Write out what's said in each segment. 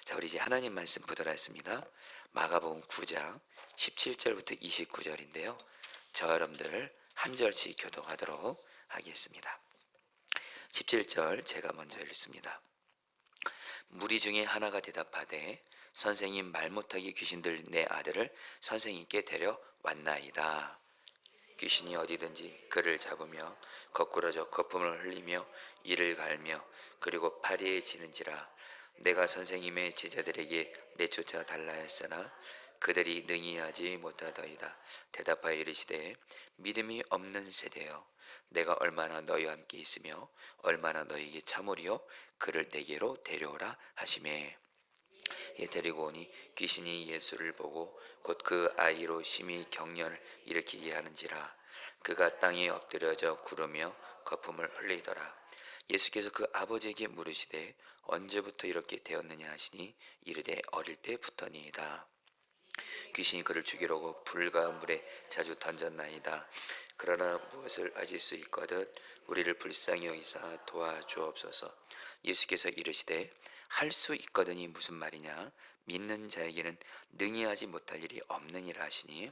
자, 우리 이제 하나님 말씀 보도록 하겠습니다. 마가복음 9장 17절부터 29절인데요. 저 여러분들 한 절씩 교독하도록 하겠습니다. 17절 제가 먼저 읽습니다. 무리 중에 하나가 대답하되 선생님, 말 못하게 귀신들 내 아들을 선생님께 데려왔나이다. 귀신이 어디든지 그를 잡으며 거꾸러져 거품을 흘리며 이를 갈며 그리고 파리에 지는지라. 내가 선생님의 제자들에게 내쫓아 달라 했으나 그들이 능히 하지 못하더이다. 대답하여 이르시되 믿음이 없는 세대여, 내가 얼마나 너희와 함께 있으며 얼마나 너희에게 참으리요. 그를 내게로 데려오라 하시매 예, 데리고 오니 귀신이 예수를 보고 곧 그 아이로 심히 경련을 일으키게 하는지라. 그가 땅에 엎드려져 구르며 거품을 흘리더라. 예수께서 그 아버지에게 물으시되 언제부터 이렇게 되었느냐 하시니 이르되 어릴 때부터니이다. 귀신이 그를 죽이려고 불과 물에 자주 던졌나이다. 그러나 무엇을 하실 수 있거든 우리를 불쌍히 여기사 도와주옵소서. 예수께서 이르시되 할 수 있거든이 무슨 말이냐, 믿는 자에게는 능히 하지 못할 일이 없느니라 하시니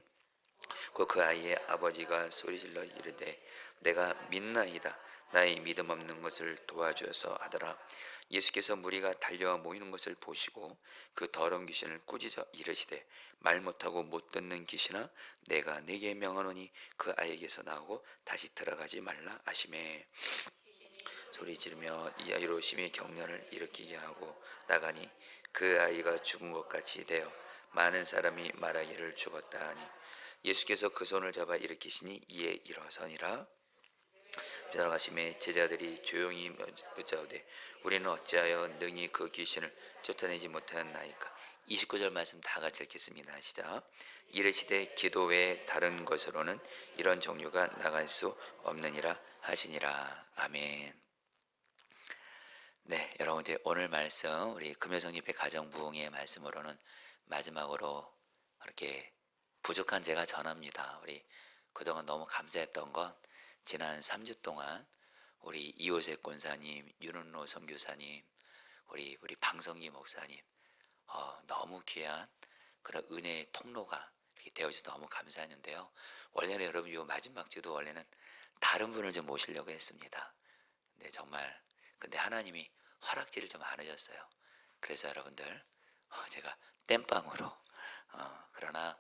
곧 그 아이의 아버지가 소리질러 이르되 내가 믿나이다. 나의 믿음 없는 것을 도와주어서 하더라. 예수께서 무리가 달려와 모이는 것을 보시고 그 더러운 귀신을 꾸짖어 이르시되 말 못하고 못 듣는 귀신아, 내가 네게 명하노니 그 아이에게서 나오고 다시 들어가지 말라 하시매 소리 지르며 이 아이로 심히 경련을 일으키게 하고 나가니 그 아이가 죽은 것 같이 되어 많은 사람이 말하기를 죽었다 하니 예수께서 그 손을 잡아 일으키시니 이에 일어서니라. 돌아가심에 제자들이 조용히 묻자오되 우리는 어찌하여 능히 그 귀신을 쫓아내지 못하였나이까. 29절 말씀 다 같이 읽겠습니다. 시작. 이르시되 기도 외에 다른 것으로는 이런 종류가 나갈 수 없느니라 하시니라. 아멘. 네, 여러분들 오늘 말씀 우리 금요성립회 가정부흥의 말씀으로는 마지막으로 이렇게 부족한 제가 전합니다. 우리 그동안 너무 감사했던 건 지난 3주 동안 우리 이호세 권사님, 윤은로 선교사님, 우리 방성기 목사님 너무 귀한 그런 은혜의 통로가 이렇게 되어줘서 너무 감사했는데요. 원래는 여러분 이 마지막 주도 원래는 다른 분을 좀 모시려고 했습니다. 네, 정말 근데 하나님이 허락지를 좀 안 해줬어요. 그래서 여러분들 제가 땜빵으로 그러나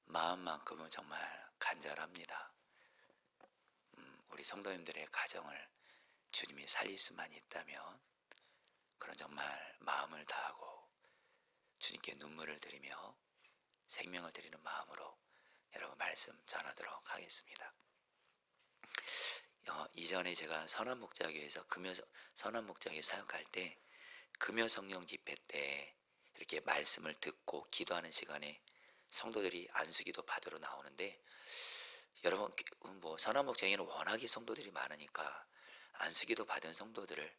마음만큼은 정말 간절합니다. 우리 성도님들의 가정을 주님이 살릴 수만 있다면 그런 정말 마음을 다하고 주님께 눈물을 드리며 생명을 드리는 마음으로 여러분 말씀 전하도록 하겠습니다. 이전에 제가 선한목자교회에서 선한목자교회 사역할 때 금요성령 집회 때 이렇게 말씀을 듣고 기도하는 시간에 성도들이 안수기도 받으러 나오는데 여러분 뭐 선한목자교회는 워낙에 성도들이 많으니까 안수기도 받은 성도들을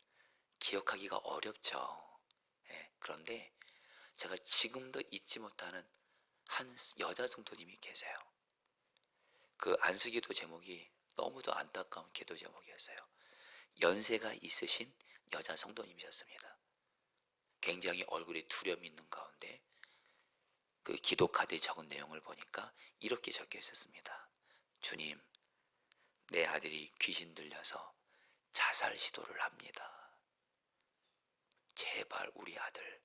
기억하기가 어렵죠. 예, 그런데 제가 지금도 잊지 못하는 한 여자 성도님이 계세요. 그 안수기도 제목이 너무도 안타까운 기도 제목이었어요. 연세가 있으신 여자 성도님이셨습니다. 굉장히 얼굴에 두려움이 있는 가운데 그 기도 카드에 적은 내용을 보니까 이렇게 적혀 있었습니다. 주님, 내 아들이 귀신 들려서 자살 시도를 합니다. 제발 우리 아들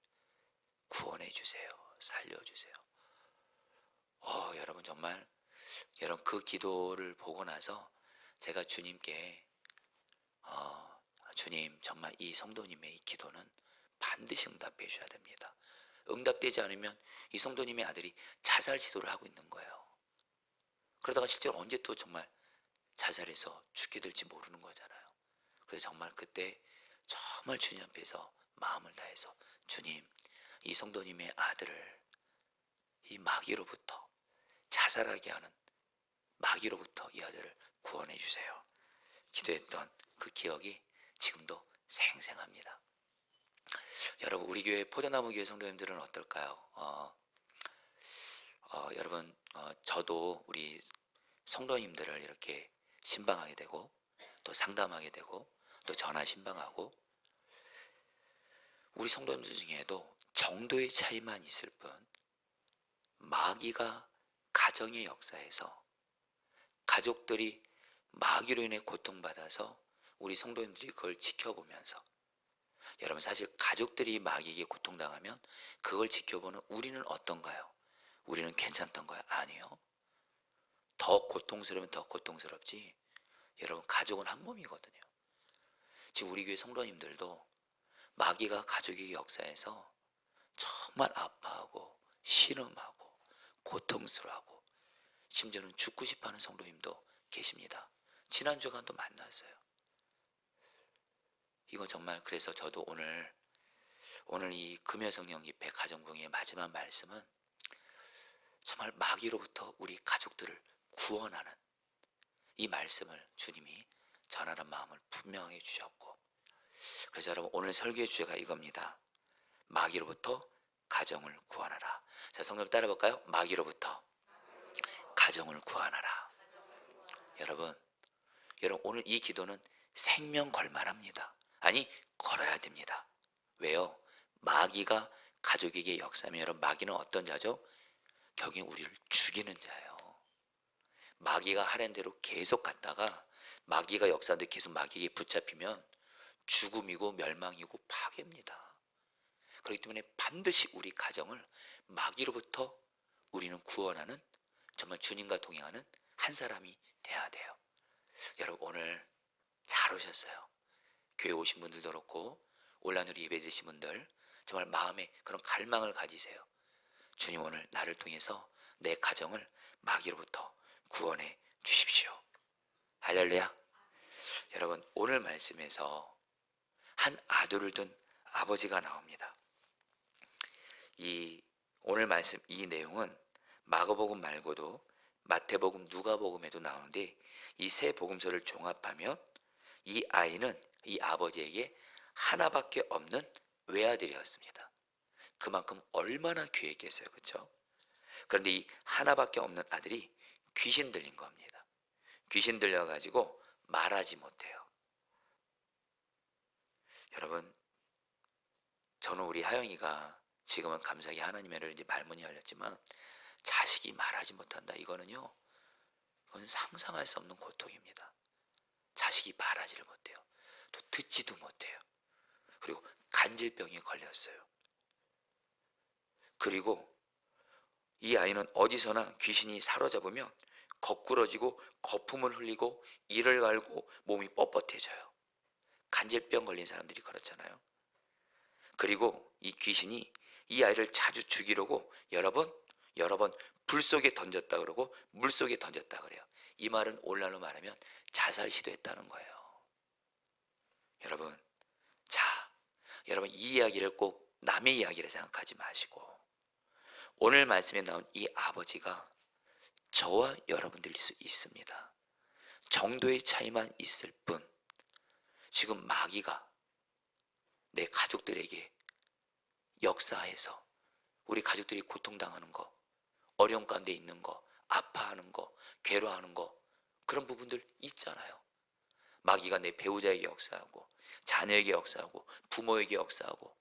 구원해 주세요. 살려주세요. 여러분 정말 여러분 그 기도를 보고 나서 제가 주님께 주님 정말 이 성도님의 이 기도는 반드시 응답해 주셔야 됩니다. 응답되지 않으면 이 성도님의 아들이 자살 시도를 하고 있는 거예요. 그러다가 실제로 언제 또 정말 자살해서 죽게 될지 모르는 거잖아요. 그래서 정말 그때 정말 주님 앞에서 마음을 다해서 주님, 이 성도님의 아들을 이 마귀로부터 자살하게 하는 마귀로부터 이 아들을 구원해 주세요. 기도했던 그 기억이 지금도 생생합니다. 여러분 우리 교회 포도나무 교회 성도님들은 어떨까요? 여러분 저도 우리 성도님들을 이렇게 신방하게 되고 또 상담하게 되고 또 전화 신방하고 우리 성도님들 중에도 정도의 차이만 있을 뿐 마귀가 가정의 역사에서 가족들이 마귀로 인해 고통받아서 우리 성도님들이 그걸 지켜보면서, 여러분 사실 가족들이 마귀에게 고통당하면 그걸 지켜보는 우리는 어떤가요? 우리는 괜찮던가요? 아니요. 더 고통스러우면 더 고통스럽지. 여러분 가족은 한 몸이거든요. 지금 우리 교회 성도님들도 마귀가 가족의 역사에서 정말 아파하고 신음하고 고통스러워하고 심지어는 죽고 싶어하는 성도님도 계십니다. 지난 주간도 만났어요. 이건 정말, 그래서 저도 오늘 이 금요성령 집회 가정부흥의 마지막 말씀은 정말 마귀로부터 우리 가족들을 구원하는 이 말씀을 주님이 전하는 마음을 분명하게 주셨고, 그래서 여러분 오늘 설교의 주제가 이겁니다. 마귀로부터 가정을 구원하라. 자, 성경 따라볼까요? 마귀로부터 가정을 구원하라. 여러분 오늘 이 기도는 생명 걸만합니다. 아니, 걸어야 됩니다. 왜요? 마귀가 가족에게 역사하면, 여러분 마귀는 어떤 자죠? 결국엔 우리를 죽이는 자예요. 마귀가 하는 대로 계속 갔다가 마귀가 역사하는데 계속 마귀에게 붙잡히면 죽음이고 멸망이고 파괴입니다. 그렇기 때문에 반드시 우리 가정을 마귀로부터 우리는 구원하는, 정말 주님과 동행하는 한 사람이 돼야 돼요. 여러분 오늘 잘 오셨어요. 교회 오신 분들도 그렇고 온라인으로 예배 드리신 분들, 정말 마음에 그런 갈망을 가지세요. 주님 오늘 나를 통해서 내 가정을 마귀로부터 구원해 주십시오. 할렐루야. 여러분 오늘 말씀에서 한 아들을 둔 아버지가 나옵니다. 이 오늘 말씀 이 내용은 마가복음 말고도 마태복음, 누가복음에도 나오는데, 이 세 복음서를 종합하면 이 아이는 이 아버지에게 하나밖에 없는 외아들이었습니다. 그만큼 얼마나 귀했겠어요, 그렇죠? 그런데 이 하나밖에 없는 아들이 귀신 들린 겁니다. 귀신 들려가지고 말하지 못해요. 여러분 저는 우리 하영이가 지금은 감사하게 하나님의 이제 말문이 열렸지만 자식이 말하지 못한다, 이거는요, 그건 상상할 수 없는 고통입니다. 자식이 말하지를 못해요. 또 듣지도 못해요. 그리고 간질병에 걸렸어요. 그리고 이 아이는 어디서나 귀신이 사로잡으면 거꾸러지고 거품을 흘리고 이를 갈고 몸이 뻣뻣해져요. 간질병 걸린 사람들이 그렇잖아요. 그리고 이 귀신이 이 아이를 자주 죽이려고 여러 번 불 속에 던졌다 그러고 물 속에 던졌다 그래요. 이 말은 오늘날로 말하면 자살 시도했다는 거예요. 여러분, 여러분 이 이야기를 꼭 남의 이야기를 생각하지 마시고, 오늘 말씀에 나온 이 아버지가 저와 여러분들일 수 있습니다. 정도의 차이만 있을 뿐 지금 마귀가 내 가족들에게 역사해서 우리 가족들이 고통당하는 거, 어려움 가운데 있는 거, 아파하는 거, 괴로워하는 거, 그런 부분들 있잖아요. 마귀가 내 배우자에게 역사하고 자녀에게 역사하고 부모에게 역사하고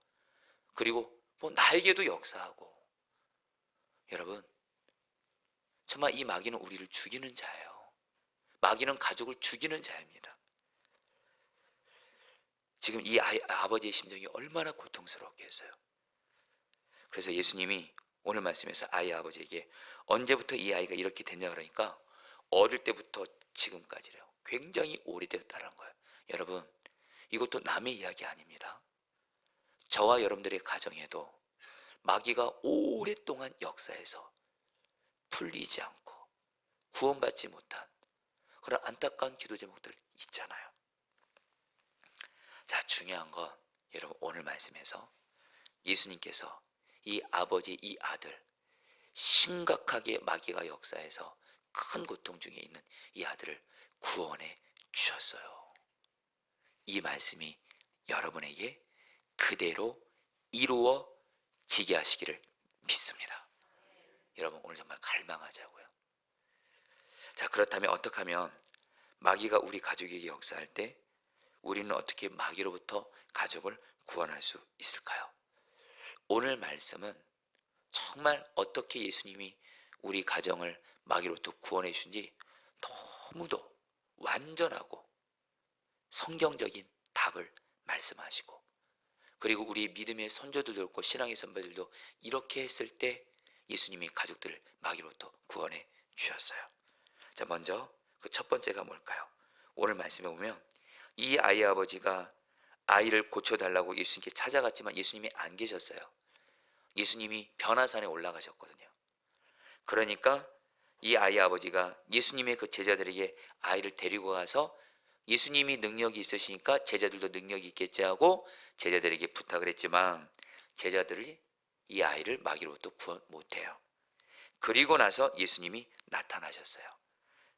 그리고 뭐 나에게도 역사하고. 여러분 정말 이 마귀는 우리를 죽이는 자예요. 마귀는 가족을 죽이는 자입니다. 지금 이 아버지의 심정이 얼마나 고통스럽겠어요. 그래서 예수님이 오늘 말씀에서 아이 아버지에게 언제부터 이 아이가 이렇게 됐냐 그러니까 어릴 때부터 지금까지래요. 굉장히 오래됐다는 거예요. 여러분 이것도 남의 이야기 아닙니다. 저와 여러분들의 가정에도 마귀가 오랫동안 역사해서 풀리지 않고 구원받지 못한 그런 안타까운 기도 제목들 있잖아요. 자, 중요한 건 여러분 오늘 말씀에서 예수님께서 이 아버지, 이 아들, 심각하게 마귀가 역사해서 큰 고통 중에 있는 이 아들을 구원해 주셨어요. 이 말씀이 여러분에게 그대로 이루어지게 하시기를 믿습니다. 여러분 오늘 정말 갈망하자고요. 자, 그렇다면 어떻게 하면 마귀가 우리 가족에게 역사할 때 우리는 어떻게 마귀로부터 가족을 구원할 수 있을까요? 오늘 말씀은 정말 어떻게 예수님이 우리 가정을 마귀로부터 구원해 주신지 너무도 완전하고 성경적인 답을 말씀하시고, 그리고 우리 믿음의 선조들도 그렇고 신앙의 선배들도 이렇게 했을 때 예수님이 가족들을 마귀로부터 구원해 주셨어요. 자, 먼저 그 첫 번째가 뭘까요? 오늘 말씀에 보면 이 아이 아버지가 아이를 고쳐달라고 예수님께 찾아갔지만 예수님이 안 계셨어요. 예수님이 변화산에 올라가셨거든요. 그러니까 이 아이 아버지가 예수님의 그 제자들에게 아이를 데리고 가서 예수님이 능력이 있으시니까 제자들도 능력이 있겠지 하고 제자들에게 부탁을 했지만 제자들이 이 아이를 마귀로부터 구원 못해요. 그리고 나서 예수님이 나타나셨어요.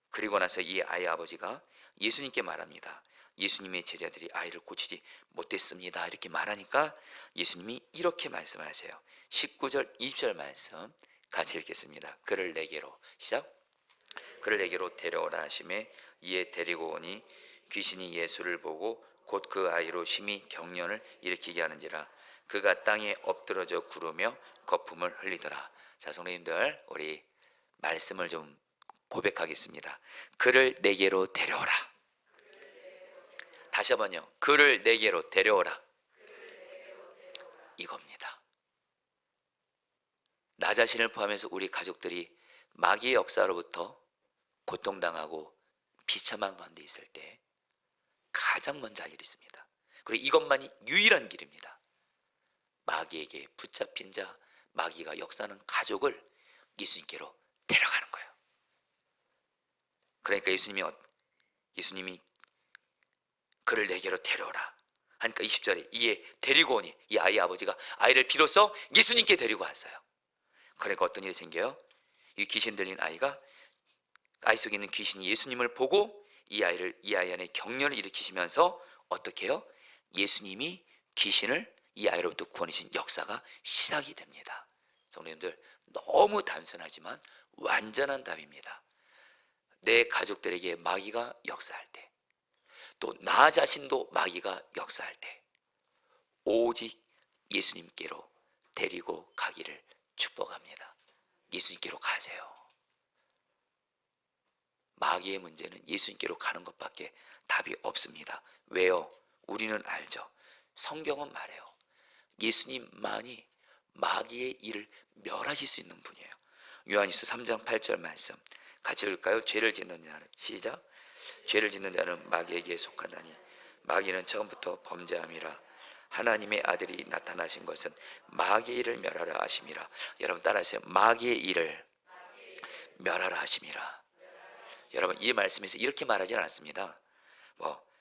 그리고 나서 이 아이 아버지가 예수님께 말합니다. 예수님의 제자들이 아이를 고치지 못했습니다. 이렇게 말하니까 예수님이 이렇게 말씀하세요. 19절 20절 말씀 같이 읽겠습니다. 그를 내게로, 시작. 그를 내게로 데려오라 하심에 이에 데리고 오니 귀신이 예수를 보고 곧 그 아이로 심히 경련을 일으키게 하는지라 그가 땅에 엎드러져 구르며 거품을 흘리더라. 자, 성도님들, 우리 말씀을 좀 고백하겠습니다. 그를 내게로 데려오라. 다시 한번요. 그를 내게로 데려오라. 이겁니다. 나 자신을 포함해서 우리 가족들이 마귀의 역사로부터 고통당하고 비참한 가운데 있을 때 가장 먼저 할 일이 있습니다. 그리고 이것만이 유일한 길입니다. 마귀에게 붙잡힌 자, 마귀가 역사하는 가족을 예수님께로 데려가는 거예요. 그러니까 예수님이 그를 내게로 데려오라 하니까 20절에 이에 데리고 오니 이 아이 아버지가 아이를 비로소 예수님께 데리고 왔어요. 그러니까 어떤 일이 생겨요? 이 귀신 들린 아이가, 아이 속에 있는 귀신이 예수님을 보고 이 아이 안에 경련을 일으키시면서 어떻게 해요? 예수님이 귀신을 이 아이로부터 구원해 주신 역사가 시작이 됩니다. 성도님들, 너무 단순하지만 완전한 답입니다. 내 가족들에게 마귀가 역사할 때, 또 나 자신도 마귀가 역사할 때 오직 예수님께로 데리고 가기를 축복합니다. 예수님께로 가세요. 마귀의 문제는 예수님께로 가는 것밖에 답이 없습니다. 왜요? 우리는 알죠. 성경은 말해요. 예수님만이 마귀의 일을 멸하실 수 있는 분이에요. 요한일서 3장 8절 말씀 같이 읽을까요? 죄를 짓는 자는, 시작. 죄를 짓는 자는 마귀에게 속하나니 마귀는 처음부터 범죄함이라. 하나님의 아들이 나타나신 것은 마귀의 일을 멸하라 하심이라. 여러분 따라하세요. 마귀의 일을 멸하라 하심이라. 여러분 이 말씀에서 이렇게 말하지 않았습니다.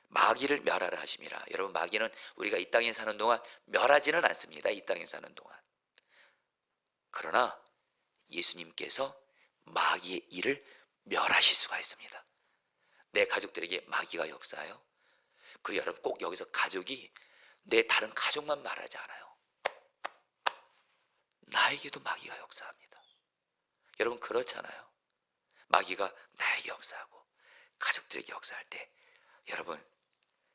마귀를 멸하라 하심이라. 여러분 마귀는 우리가 이 땅에 사는 동안 멸하지는 않습니다. 이 땅에 사는 동안. 그러나 예수님께서 마귀의 일을 멸하실 수가 있습니다. 내 가족들에게 마귀가 역사해요. 그리고 여러분 꼭 여기서 가족이 내 다른 가족만 말하지 않아요. 나에게도 마귀가 역사합니다. 여러분 그렇잖아요. 마귀가 나에게 역사하고 가족들에게 역사할 때 여러분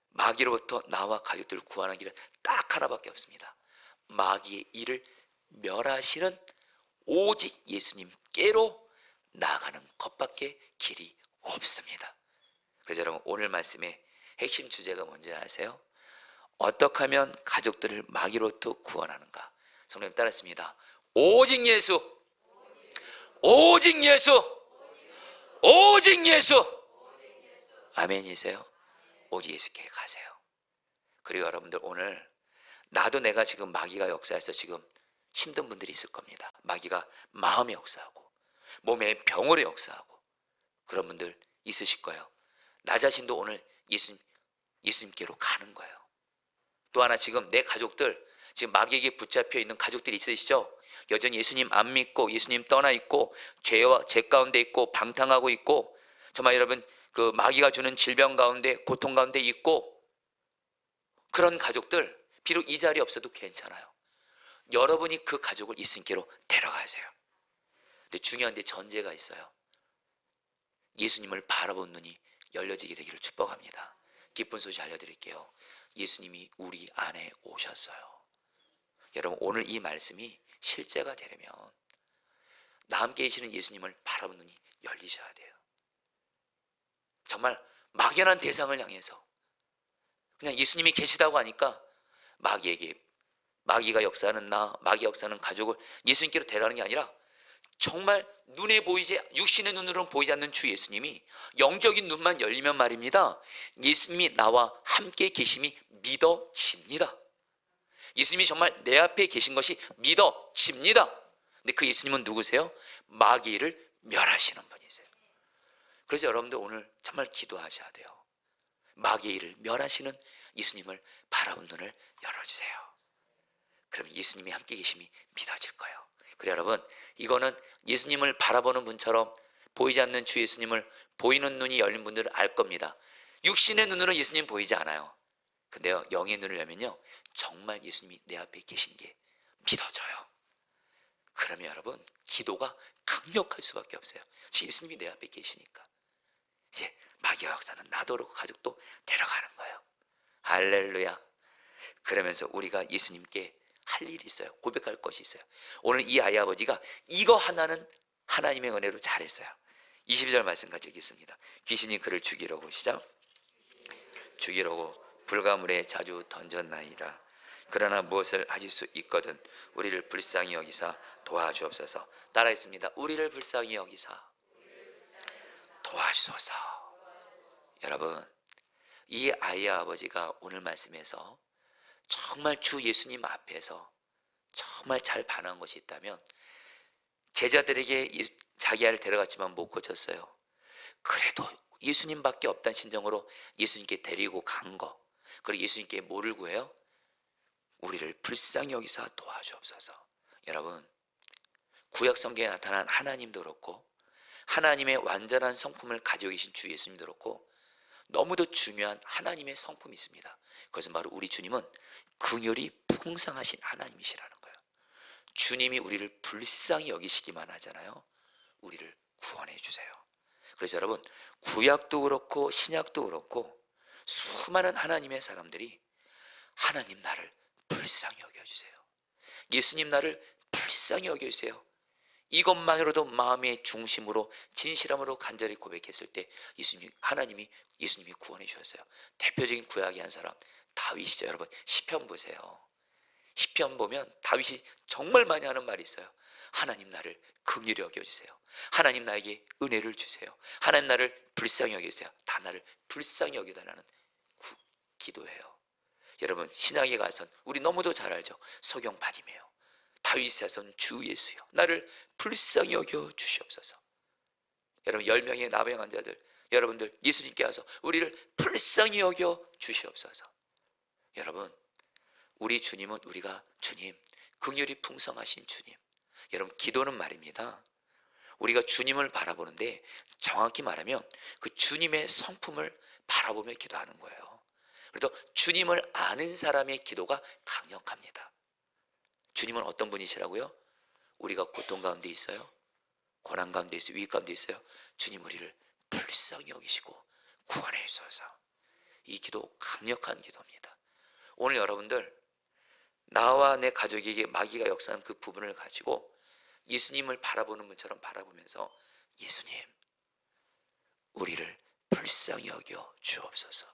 마귀로부터 나와 가족들을 구하는 길은 딱 하나밖에 없습니다. 마귀의 일을 멸하시는 오직 예수님께로 나아가는 것밖에 길이 없습니다. 그래서 여러분 오늘 말씀의 핵심 주제가 뭔지 아세요? 어떻게 하면 가족들을 마귀로부터 구원하는가? 성령님 따랐습니다. 오직 예수, 오직 예수, 오직 예수. 아멘이세요? 오직 예수께 가세요. 그리고 여러분들 오늘 나도 내가 지금 마귀가 역사해서 지금 힘든 분들이 있을 겁니다. 마귀가 마음에 역사하고 몸에 병으로 역사하고 그런 분들 있으실 거예요. 나 자신도 오늘 예수님께로 가는 거예요. 또 하나 지금 내 가족들, 지금 마귀에게 붙잡혀 있는 가족들이 있으시죠? 여전히 예수님 안 믿고 예수님 떠나 있고 죄 가운데 있고 방탕하고 있고 정말 여러분 그 마귀가 주는 질병 가운데 고통 가운데 있고 그런 가족들 비록 이 자리에 없어도 괜찮아요. 여러분이 그 가족을 예수님께로 데려가세요. 근데 중요한 데 전제가 있어요. 예수님을 바라본 눈이 열려지게 되기를 축복합니다. 기쁜 소식 알려드릴게요. 예수님이 우리 안에 오셨어요. 여러분, 오늘 이 말씀이 실제가 되려면 나 함께 계시는 예수님을 바라보는 눈이 열리셔야 돼요. 정말 막연한 대상을 향해서 그냥 예수님이 계시다고 하니까 마귀가 역사하는 나, 마귀 역사하는 가족을 예수님께로 데려가는 게 아니라 정말 눈에 보이지, 육신의 눈으로는 보이지 않는 주 예수님이 영적인 눈만 열리면 말입니다, 예수님이 나와 함께 계심이 믿어집니다. 예수님이 정말 내 앞에 계신 것이 믿어집니다. 근데 그 예수님은 누구세요? 마귀를 멸하시는 분이세요. 그래서 여러분들 오늘 정말 기도하셔야 돼요. 마귀의 일을 멸하시는 예수님을 바라본 눈을 열어주세요. 그러면 예수님이 함께 계심이 믿어질 거예요. 그래 여러분, 이거는 예수님을 바라보는 분처럼 보이지 않는 주 예수님을 보이는 눈이 열린 분들은 알 겁니다. 육신의 눈으로 예수님 보이지 않아요. 근데요, 영의 눈을 열면요, 정말 예수님이 내 앞에 계신 게 믿어져요. 그러면 여러분, 기도가 강력할 수밖에 없어요. 지금 예수님이 내 앞에 계시니까 이제 마귀와 역사는 나도 그렇고 가족도 데려가는 거예요. 할렐루야. 그러면서 우리가 예수님께 할 일이 있어요. 고백할 것이 있어요. 오늘 이 아이 아버지가 이거 하나는 하나님의 은혜로 잘했어요. 22절 말씀 가지고 있겠습니다. 귀신이 그를 죽이려고 시작. 죽이려고 불가물에 자주 던졌나이다. 그러나 무엇을 하실 수 있거든 우리를 불쌍히 여기사 도와주옵소서. 따라했습니다. 우리를 불쌍히 여기사 도와주소서. 여러분, 이 아이의 아버지가 오늘 말씀에서 정말 주 예수님 앞에서 정말 잘 반한 것이 있다면, 제자들에게 자기 아이를 데려갔지만 못 고쳤어요. 그래도 예수님밖에 없다는 심정으로 예수님께 데리고 간 거, 그리고 예수님께 뭐를 구해요? 우리를 불쌍히 여기사 도와주옵소서. 여러분, 구약 성경에 나타난 하나님도 그렇고 하나님의 완전한 성품을 가지고 계신 주 예수님도 그렇고 너무도 중요한 하나님의 성품이 있습니다. 그것은 바로 우리 주님은 긍휼이 풍성하신 하나님이시라는 거예요. 주님이 우리를 불쌍히 여기시기만 하잖아요. 우리를 구원해 주세요. 그래서 여러분, 구약도 그렇고 신약도 그렇고 수많은 하나님의 사람들이 하나님 나를 불쌍히 여겨주세요, 예수님 나를 불쌍히 여겨주세요, 이것만으로도 마음의 중심으로 진실함으로 간절히 고백했을 때 하나님이 예수님이 구원해 주셨어요. 대표적인 구약의 한 사람 다윗이죠. 여러분, 시편 보세요. 시편 보면 다윗이 정말 많이 하는 말이 있어요. 하나님 나를 긍휼히 여겨주세요, 하나님 나에게 은혜를 주세요, 하나님 나를 불쌍히 여겨주세요. 다 나를 불쌍히 여겨달라는 기도예요. 여러분, 신약에 가선 우리 너무도 잘 알죠. 소경파님이에요. 다윗에선 주 예수여 나를 불쌍히 여겨 주시옵소서. 여러분, 10명의 나병 환자들, 여러분들 예수님께 와서 우리를 불쌍히 여겨 주시옵소서. 여러분, 우리 주님은 우리가 주님, 긍휼이 풍성하신 주님. 여러분, 기도는 말입니다, 우리가 주님을 바라보는데 정확히 말하면 그 주님의 성품을 바라보며 기도하는 거예요. 그래서 주님을 아는 사람의 기도가 강력합니다. 주님은 어떤 분이시라고요? 우리가 고통 가운데 있어요, 고난 가운데 있어요, 위기 가운데 있어요, 주님 우리를 불쌍히 여기시고 구원해 주소서. 이 기도 강력한 기도입니다. 오늘 여러분들, 나와 내 가족에게 마귀가 역사한 그 부분을 가지고 예수님을 바라보는 분처럼 바라보면서 예수님 우리를 불쌍히 여겨 주옵소서,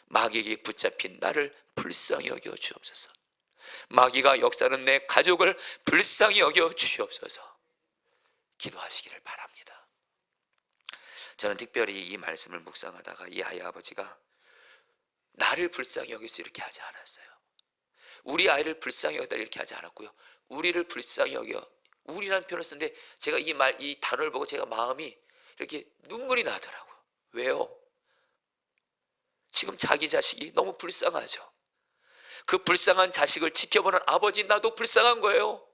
마귀에게 붙잡힌 나를 불쌍히 여겨 주옵소서, 마귀가 역사하는 내 가족을 불쌍히 여겨 주시옵소서. 기도하시기를 바랍니다. 저는 특별히 이 말씀을 묵상하다가 이 아이 아버지가 나를 불쌍히 여기서 이렇게 하지 않았어요. 우리 아이를 불쌍히 여기다 이렇게 하지 않았고요, 우리를 불쌍히 여겨, 우리라는 표현을 쓰는데 제가 이 단어를 보고 제가 마음이 이렇게 눈물이 나더라고요. 왜요? 지금 자기 자식이 너무 불쌍하죠. 그 불쌍한 자식을 지켜보는 아버지 나도 불쌍한 거예요.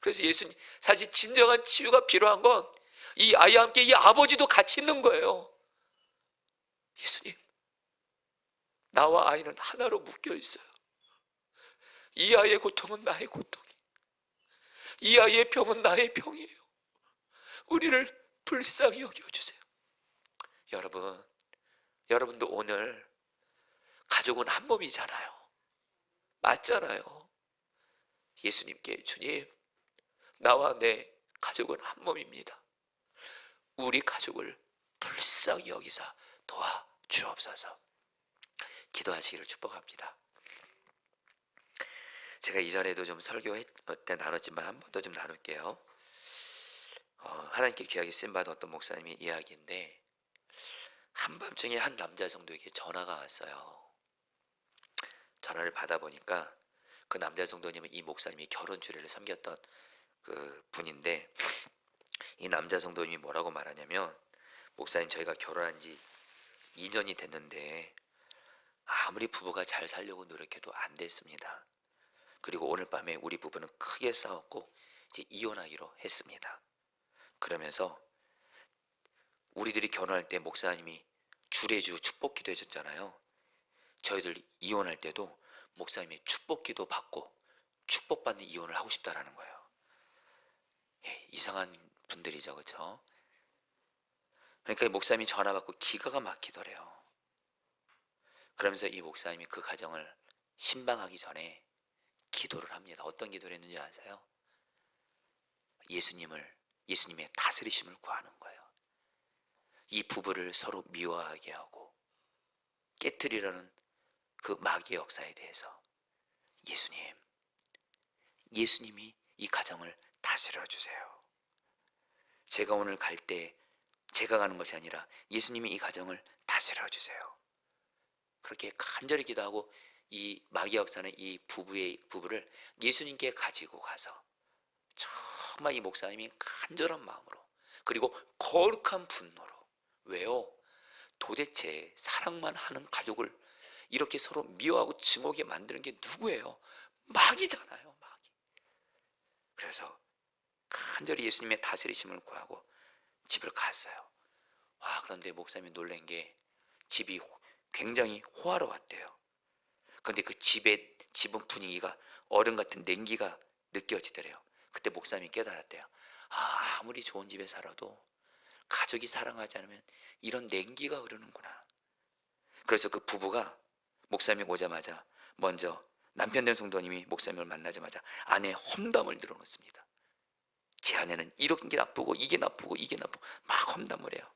그래서 예수님, 사실 진정한 치유가 필요한 건 이 아이와 함께 이 아버지도 같이 있는 거예요. 예수님, 나와 아이는 하나로 묶여 있어요. 이 아이의 고통은 나의 고통이, 이 아이의 병은 나의 병이에요. 우리를 불쌍히 여겨주세요. 여러분도 오늘 가족은 한 몸이잖아요. 맞잖아요. 예수님께 주님, 나와 내 가족은 한 몸입니다. 우리 가족을 불쌍히 여기사 도와주옵소서. 기도하시기를 축복합니다. 제가 이전에도 좀 설교 때 나눴지만 한 번 더 좀 나눌게요. 하나님께 귀하게 쓰임받은 어떤 목사님의 이야기인데, 한밤중에 한 남자 성도에게 전화가 왔어요. 전화를 받아보니까 그 남자 성도님은 이 목사님이 결혼 주례를 섬겼던 그 분인데, 이 남자 성도님이 뭐라고 말하냐면, 목사님, 저희가 결혼한 지 2년이 됐는데 아무리 부부가 잘 살려고 노력해도 안 됐습니다. 그리고 오늘 밤에 우리 부부는 크게 싸웠고 이제 이혼하기로 했습니다. 그러면서 우리들이 결혼할 때 목사님이 주례주 축복기도 해줬잖아요. 저희들 이혼할 때도 목사님이 축복기도 받고 축복받는 이혼을 하고 싶다라는 거예요. 이상한 분들이죠, 그렇죠? 그러니까 이 목사님이 전화 받고 기가가 막히더래요. 그러면서 이 목사님이 그 가정을 신방하기 전에 기도를 합니다. 어떤 기도를 했는지 아세요? 예수님의 다스리심을 구하는 거예요. 이 부부를 서로 미워하게 하고 깨뜨리려는 그 마귀의 역사에 대해서 예수님이 이 가정을 다스려 주세요. 제가 오늘 갈 때 제가 가는 것이 아니라 예수님이 이 가정을 다스려 주세요. 그렇게 간절히 기도하고 이 마귀 역사는 이 부부를 예수님께 가지고 가서 정말 이 목사님이 간절한 마음으로, 그리고 거룩한 분노로, 왜요? 도대체 사랑만 하는 가족을 이렇게 서로 미워하고 증오하게 만드는 게 누구예요? 마귀잖아요, 마귀. 그래서 간절히 예수님의 다스리심을 구하고 집을 갔어요. 그런데 목사님이 놀란 게 집이 굉장히 호화로웠대요. 그런데 그 집은 분위기가 어른 같은 냉기가 느껴지더래요. 그때 목사님이 깨달았대요. 아무리 좋은 집에 살아도 가족이 사랑하지 않으면 이런 냉기가 흐르는구나. 그래서 그 부부가 목사님이 오자마자 먼저 남편 된 성도님이 목사님을 만나자마자 아내의 험담을 늘어놓습니다. 제 아내는 이런 게 나쁘고 이게 나쁘고 이게 나쁘고 막 험담을 해요.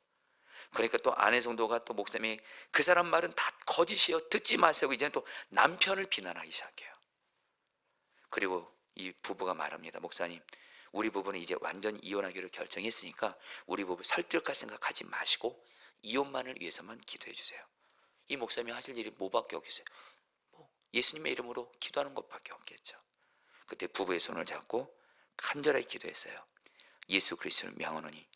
그러니까 또 아내 성도가 또 목사님이 그 사람 말은 다 거짓이에요, 듣지 마세요. 이제는 또 남편을 비난하기 시작해요. 그리고 이 부부가 말합니다. 목사님, 우리 부부는 이제 완전히 이혼하기로 결정했으니까 우리 부부 설득할 생각하지 마시고 이혼만을 위해서만 기도해 주세요. 이 목사님이 하실 일이 뭐밖에 없겠어요? 예수님의 이름으로 기도하는 것밖에 없겠죠. 그때 부부의 손을 잡고 간절하게 기도했어요. 예수 그리스도를 명하노니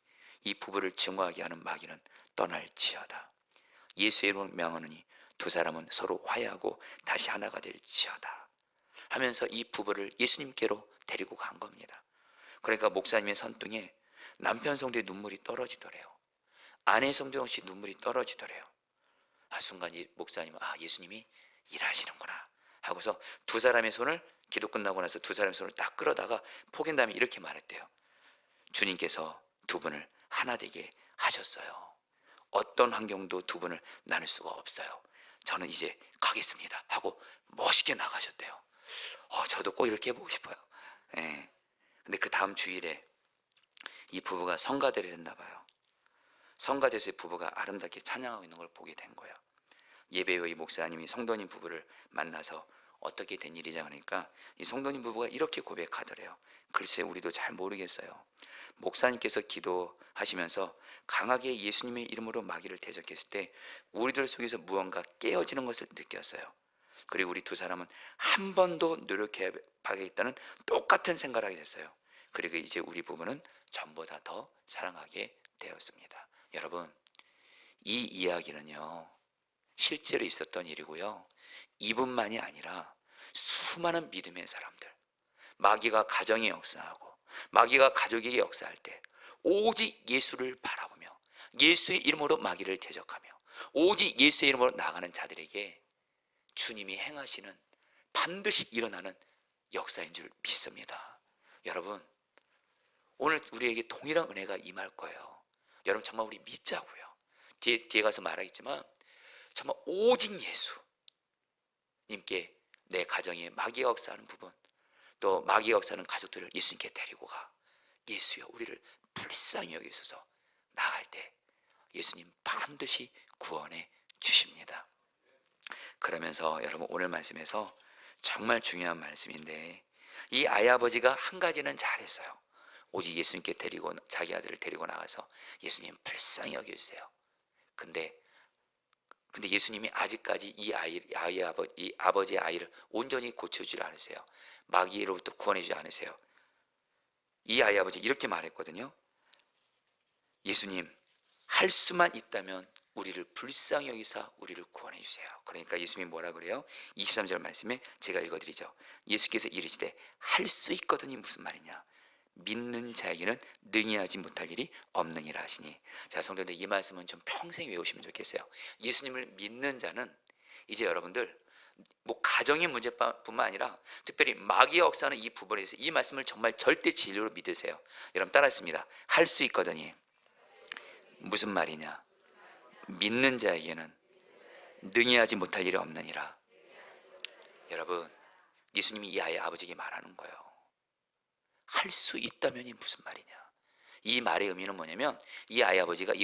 이 부부를 증오하게 하는 마귀는 떠날지어다. 예수의 이름으로 명하노니 두 사람은 서로 화해하고 다시 하나가 될지어다 하면서 이 부부를 예수님께로 데리고 간 겁니다. 그러니까 목사님의 손등에 남편 성도의 눈물이 떨어지더래요. 아내 성도 역시 눈물이 떨어지더래요. 순간 이 목사님은 예수님이 일하시는구나 하고서 두 사람의 손을, 기도 끝나고 나서 두 사람의 손을 딱 끌어다가 포갠 다음에 이렇게 말했대요. 주님께서 두 분을 하나 되게 하셨어요. 어떤 환경도 두 분을 나눌 수가 없어요. 저는 이제 가겠습니다 하고 멋있게 나가셨대요. 저도 꼭 이렇게 해보고 싶어요. 근데 그 다음 주일에 이 부부가 성가대를 했나 봐요. 성가대에서 부부가 아름답게 찬양하고 있는 걸 보게 된 거예요. 예배 후에 이 목사님이 성도님 부부를 만나서 어떻게 된 일이냐 하니까 이 성도님 부부가 이렇게 고백하더래요. 글쎄 우리도 잘 모르겠어요. 목사님께서 기도하시면서 강하게 예수님의 이름으로 마귀를 대적했을 때 우리들 속에서 무언가 깨어지는 것을 느꼈어요. 그리고 우리 두 사람은 한 번도 노력해봐야겠다는 똑같은 생각을 하게 됐어요. 그리고 이제 우리 부부는 전보다 더 사랑하게 되었습니다. 여러분, 이 이야기는요 실제로 있었던 일이고요, 이분만이 아니라 수많은 믿음의 사람들, 마귀가 가정에 역사하고 마귀가 가족에게 역사할 때 오직 예수를 바라보며 예수의 이름으로 마귀를 대적하며 오직 예수의 이름으로 나가는 자들에게 주님이 행하시는, 반드시 일어나는 역사인 줄 믿습니다. 여러분, 오늘 우리에게 동일한 은혜가 임할 거예요. 여러분 정말 우리 믿자고요. 뒤에 가서 말하겠지만 정말 오직 예수님께 내 가정에 마귀가 역사하는 부분, 또 마귀의 역사는 가족들을 예수님께 데리고 가. 예수여 우리를 불쌍히 여기소서. 나갈 때 예수님 반드시 구원해 주십니다. 그러면서 여러분 오늘 말씀에서 정말 중요한 말씀인데, 이 아이 아버지가 한 가지는 잘했어요. 오직 예수님께 데리고, 자기 아들을 데리고 나가서 예수님 불쌍히 여겨주세요. 근데 예수님이 아직까지 이 아버지의 아이를 온전히 고쳐주지 않으세요. 마귀로부터 구원해주지 않으세요. 이 아이 아버지 이렇게 말했거든요. 예수님 할 수만 있다면 우리를 불쌍히 여기사 우리를 구원해 주세요. 그러니까 예수님이 뭐라 그래요? 23절 말씀에 제가 읽어드리죠. 예수께서 이르시되 할 수 있거든이 무슨 말이냐? 믿는 자에게는 능히 하지 못할 일이 없느니라 하시니. 자, 성도님들, 이 말씀은 좀 평생 외우시면 좋겠어요. 예수님을 믿는 자는 이제 여러분들 뭐 가정의 문제뿐만 아니라 특별히 마귀의 역사는 이 부분에 대해서 이 말씀을 정말 절대 진리로 믿으세요. 여러분 따라했습니다. 할 수 있거든이 무슨 말이냐? 믿는 자에게는 능히 하지 못할 일이 없느니라. 여러분, 예수님이 이 아이의 아버지에게 말하는 거예요. 할 수 있다면이 무슨 말이냐? 이 말의 의미는 뭐냐면, 이 아이 아버지가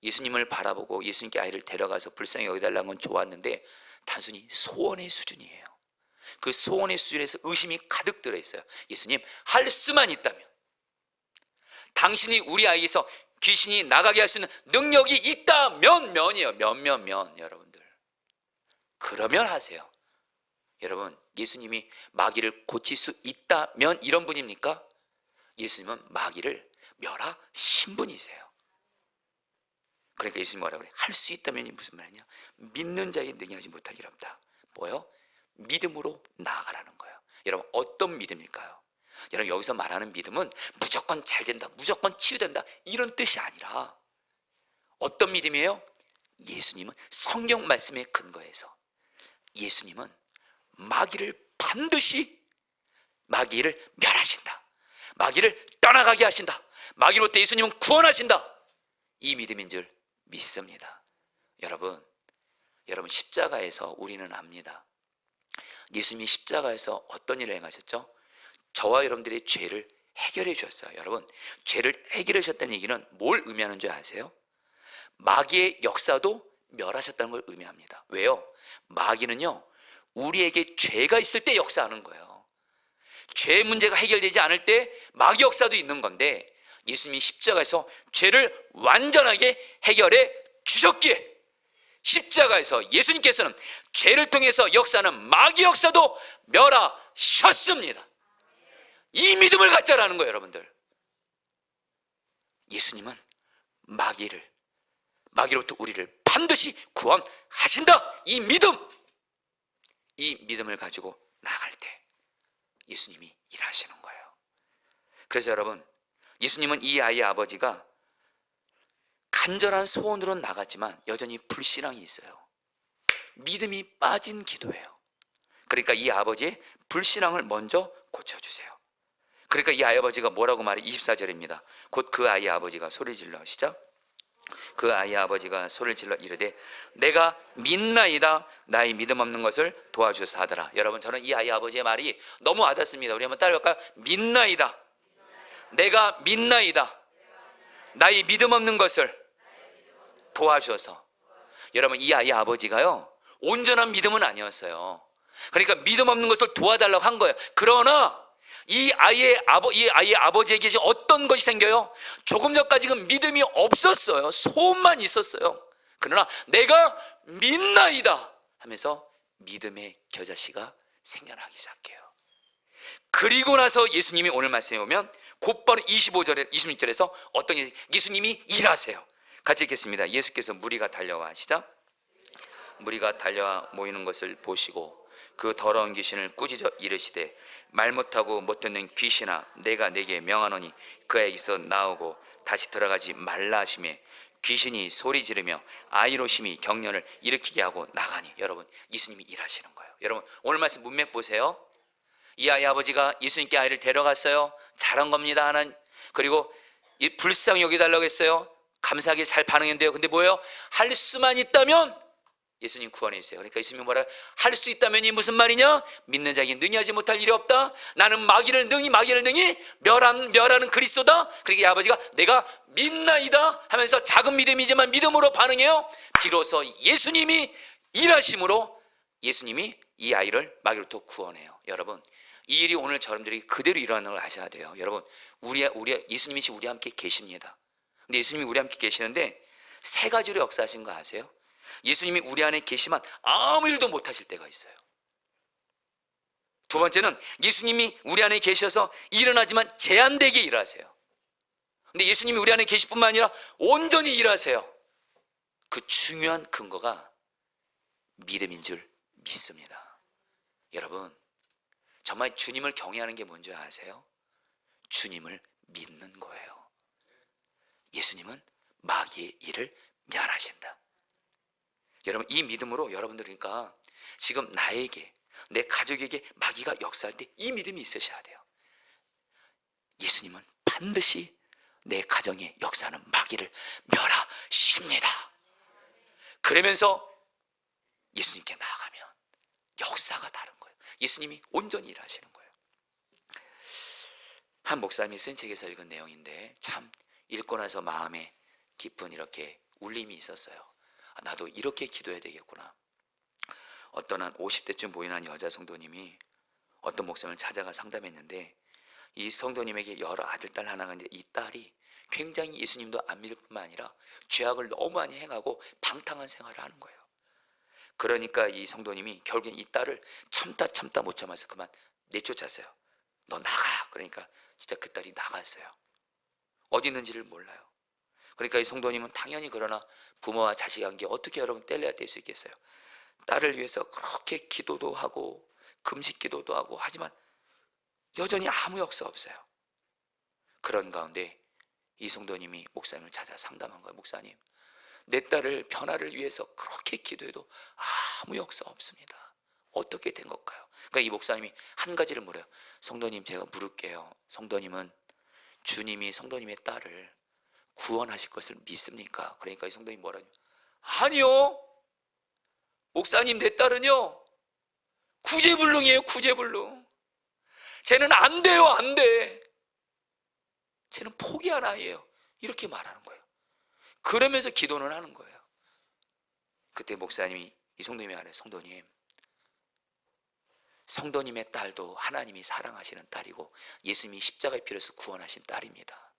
예수님을 바라보고 예수님께 아이를 데려가서 불쌍히 여기달라는 건 좋았는데 단순히 소원의 수준이에요. 그 소원의 수준에서 의심이 가득 들어있어요. 예수님 할 수만 있다면, 당신이 우리 아이에서 귀신이 나가게 할 수 있는 능력이 있다면, 면이에요. 면 여러분들, 그러면 하세요. 여러분, 예수님이 마귀를 고칠 수 있다면 이런 분입니까? 예수님은 마귀를 멸하신 분이세요. 그러니까 예수님 뭐라고 그래요? 할 수 있다면이 무슨 말이냐? 믿는 자에 능히 하지 못할 일 없다. 뭐요? 믿음으로 나아가라는 거예요. 여러분, 어떤 믿음일까요? 여러분, 여기서 말하는 믿음은 무조건 잘 된다, 무조건 치유된다, 이런 뜻이 아니라 어떤 믿음이에요? 예수님은 성경 말씀에 근거해서 예수님은 마귀를 반드시 마귀를 멸하신다, 마귀를 떠나가게 하신다, 마귀로부터 예수님은 구원하신다, 이 믿음인 줄 믿습니다. 여러분 십자가에서 우리는 압니다. 예수님이 십자가에서 어떤 일을 행하셨죠? 저와 여러분들의 죄를 해결해 주셨어요. 여러분, 죄를 해결해 주셨다는 얘기는 뭘 의미하는 줄 아세요? 마귀의 역사도 멸하셨다는 걸 의미합니다. 왜요? 마귀는요, 우리에게 죄가 있을 때 역사하는 거예요. 죄 문제가 해결되지 않을 때 마귀 역사도 있는 건데, 예수님이 십자가에서 죄를 완전하게 해결해 주셨기에 십자가에서 예수님께서는 죄를 통해서 역사하는 마귀 역사도 멸하셨습니다. 이 믿음을 갖자라는 거예요. 여러분들, 예수님은 마귀로부터 우리를 반드시 구원하신다, 이 믿음을 가지고 나갈 때 예수님이 일하시는 거예요. 그래서 여러분, 예수님은 이 아이의 아버지가 간절한 소원으로 나갔지만 여전히 불신앙이 있어요. 믿음이 빠진 기도예요. 그러니까 이 아버지의 불신앙을 먼저 고쳐주세요. 그러니까 이 아이 아버지가 뭐라고 말해? 24절입니다. 곧 그 아이의 아버지가 소리질러, 시작. 그 아이의 아버지가 소리질러 이르되 내가 믿나이다, 나의 믿음 없는 것을 도와주소서 하더라. 여러분, 저는 이 아이의 아버지의 말이 너무 와닿습니다. 우리 한번 따라할까요? 믿나이다, 내가 믿나이다, 나의 믿음 없는 것을 도와줘서. 여러분, 이 아이의 아버지가요, 온전한 믿음은 아니었어요. 그러니까 믿음 없는 것을 도와달라고 한 거예요. 그러나 이 아이의 아버지에게 어떤 것이 생겨요? 조금 전까지는 믿음이 없었어요. 소원만 있었어요. 그러나 내가 믿나이다 하면서 믿음의 겨자씨가 생겨나기 시작해요. 그리고 나서 예수님이 오늘 말씀해 보면 곧바로 25절에 26절에서 어떤 예수님이 일하세요. 같이 읽겠습니다. 예수께서 무리가 달려와, 시작. 무리가 달려와 모이는 것을 보시고 그 더러운 귀신을 꾸짖어 이르시되 말 못하고 못 듣는 귀신아, 내가 내게 명하노니 그에게서 나오고 다시 들어가지 말라 하시매 귀신이 소리 지르며 아이로 심히 경련을 일으키게 하고 나가니. 여러분, 예수님이 일하시는 거예요. 여러분, 오늘 말씀 문맥 보세요. 이 아이 아버지가 예수님께 아이를 데려갔어요. 잘한 겁니다. 하나님. 그리고 불쌍히 여기달라고 했어요. 감사하게 잘 반응했는데요. 근데 뭐예요? 할 수만 있다면 예수님 구원해 주세요. 그러니까 예수님이 뭐라 할 수 있다면이 무슨 말이냐? 믿는 자에게 능히 하지 못할 일이 없다. 나는 마귀를 능히 멸하는 그리스도다. 그러니까 아버지가 내가 믿나이다 하면서 작은 믿음이지만 믿음으로 반응해요. 비로소 예수님이 일하심으로 예수님이 이 아이를 마귀로부터 구원해요. 여러분, 이 일이 오늘 저러분들이 그대로 일어나는 걸 아셔야 돼요. 여러분, 예수님이 지금 우리 함께 계십니다. 근데 예수님이 우리 함께 계시는데 세 가지로 역사하신 거 아세요? 예수님이 우리 안에 계시면 아무 일도 못하실 때가 있어요. 두 번째는 예수님이 우리 안에 계셔서 일어나지만 제한되게 일하세요. 근데 예수님이 우리 안에 계실 뿐만 아니라 온전히 일하세요. 그 중요한 근거가 믿음인 줄 믿습니다. 여러분, 정말 주님을 경외하는 게 뭔지 아세요? 주님을 믿는 거예요. 예수님은 마귀의 일을 멸하신다. 여러분, 이 믿음으로 여러분들, 그러니까 지금 나에게, 내 가족에게 마귀가 역사할 때 이 믿음이 있으셔야 돼요. 예수님은 반드시 내 가정에 역사하는 마귀를 멸하십니다. 그러면서 예수님께 나아가면 역사가 다른 거예요. 예수님이 온전히 일하시는 거예요. 한 목사님이 쓴 책에서 읽은 내용인데 참 읽고 나서 마음에 깊은 이렇게 울림이 있었어요. 나도 이렇게 기도해야 되겠구나. 어떤 한 50대쯤 보이는 한 여자 성도님이 어떤 목사님을 찾아가 상담했는데 이 성도님에게 여러 아들, 딸 하나가 있는데 이 딸이 굉장히 예수님도 안 믿을 뿐만 아니라 죄악을 너무 많이 행하고 방탕한 생활을 하는 거예요. 그러니까 이 성도님이 결국엔 이 딸을 참다 못 참아서 그만 내쫓았어요. 너 나가. 그러니까 진짜 그 딸이 나갔어요. 어디 있는지를 몰라요. 그러니까 이 성도님은 당연히 그러나 부모와 자식 관계 어떻게 여러분 떼려야 될 수 있겠어요? 딸을 위해서 그렇게 기도도 하고 금식 기도도 하고 하지만 여전히 아무 역사 없어요. 그런 가운데 이 성도님이 목사님을 찾아 상담한 거예요. 목사님, 내 딸을 변화를 위해서 그렇게 기도해도 아무 역사 없습니다. 어떻게 된 걸까요? 그러니까 이 목사님이 한 가지를 물어요. 성도님, 제가 물을게요. 성도님은 주님이 성도님의 딸을 구원하실 것을 믿습니까? 그러니까 이 성도님이 뭐라냐? 아니요, 목사님, 내 딸은요 구제불능이에요. 구제불능. 쟤는 안 돼요. 안 돼. 쟤는 포기한 아이예요. 이렇게 말하는 거예요. 그러면서 기도는 하는 거예요. 그때 목사님이 이 성도님이 말해요. 성도님, 성도님의 딸도 하나님이 사랑하시는 딸이고 예수님이 십자가의 피로 해서 구원하신 딸입니다.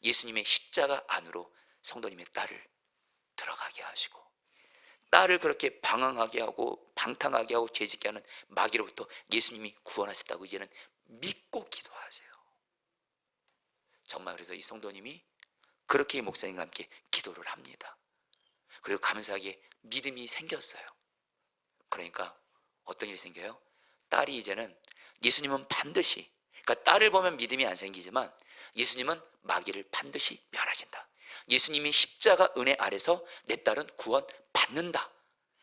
예수님의 십자가 안으로 성도님의 딸을 들어가게 하시고 딸을 그렇게 방황하게 하고 방탕하게 하고 죄짓게 하는 마귀로부터 예수님이 구원하셨다고 이제는 믿고 기도하세요. 정말 그래서 이 성도님이 그렇게 이 목사님과 함께 기도를 합니다. 그리고 감사하게 믿음이 생겼어요. 그러니까 어떤 일이 생겨요? 딸이 이제는 예수님은 반드시, 그러니까 딸을 보면 믿음이 안 생기지만 예수님은 마귀를 반드시 멸하신다. 예수님이 십자가 은혜 아래서 내 딸은 구원 받는다.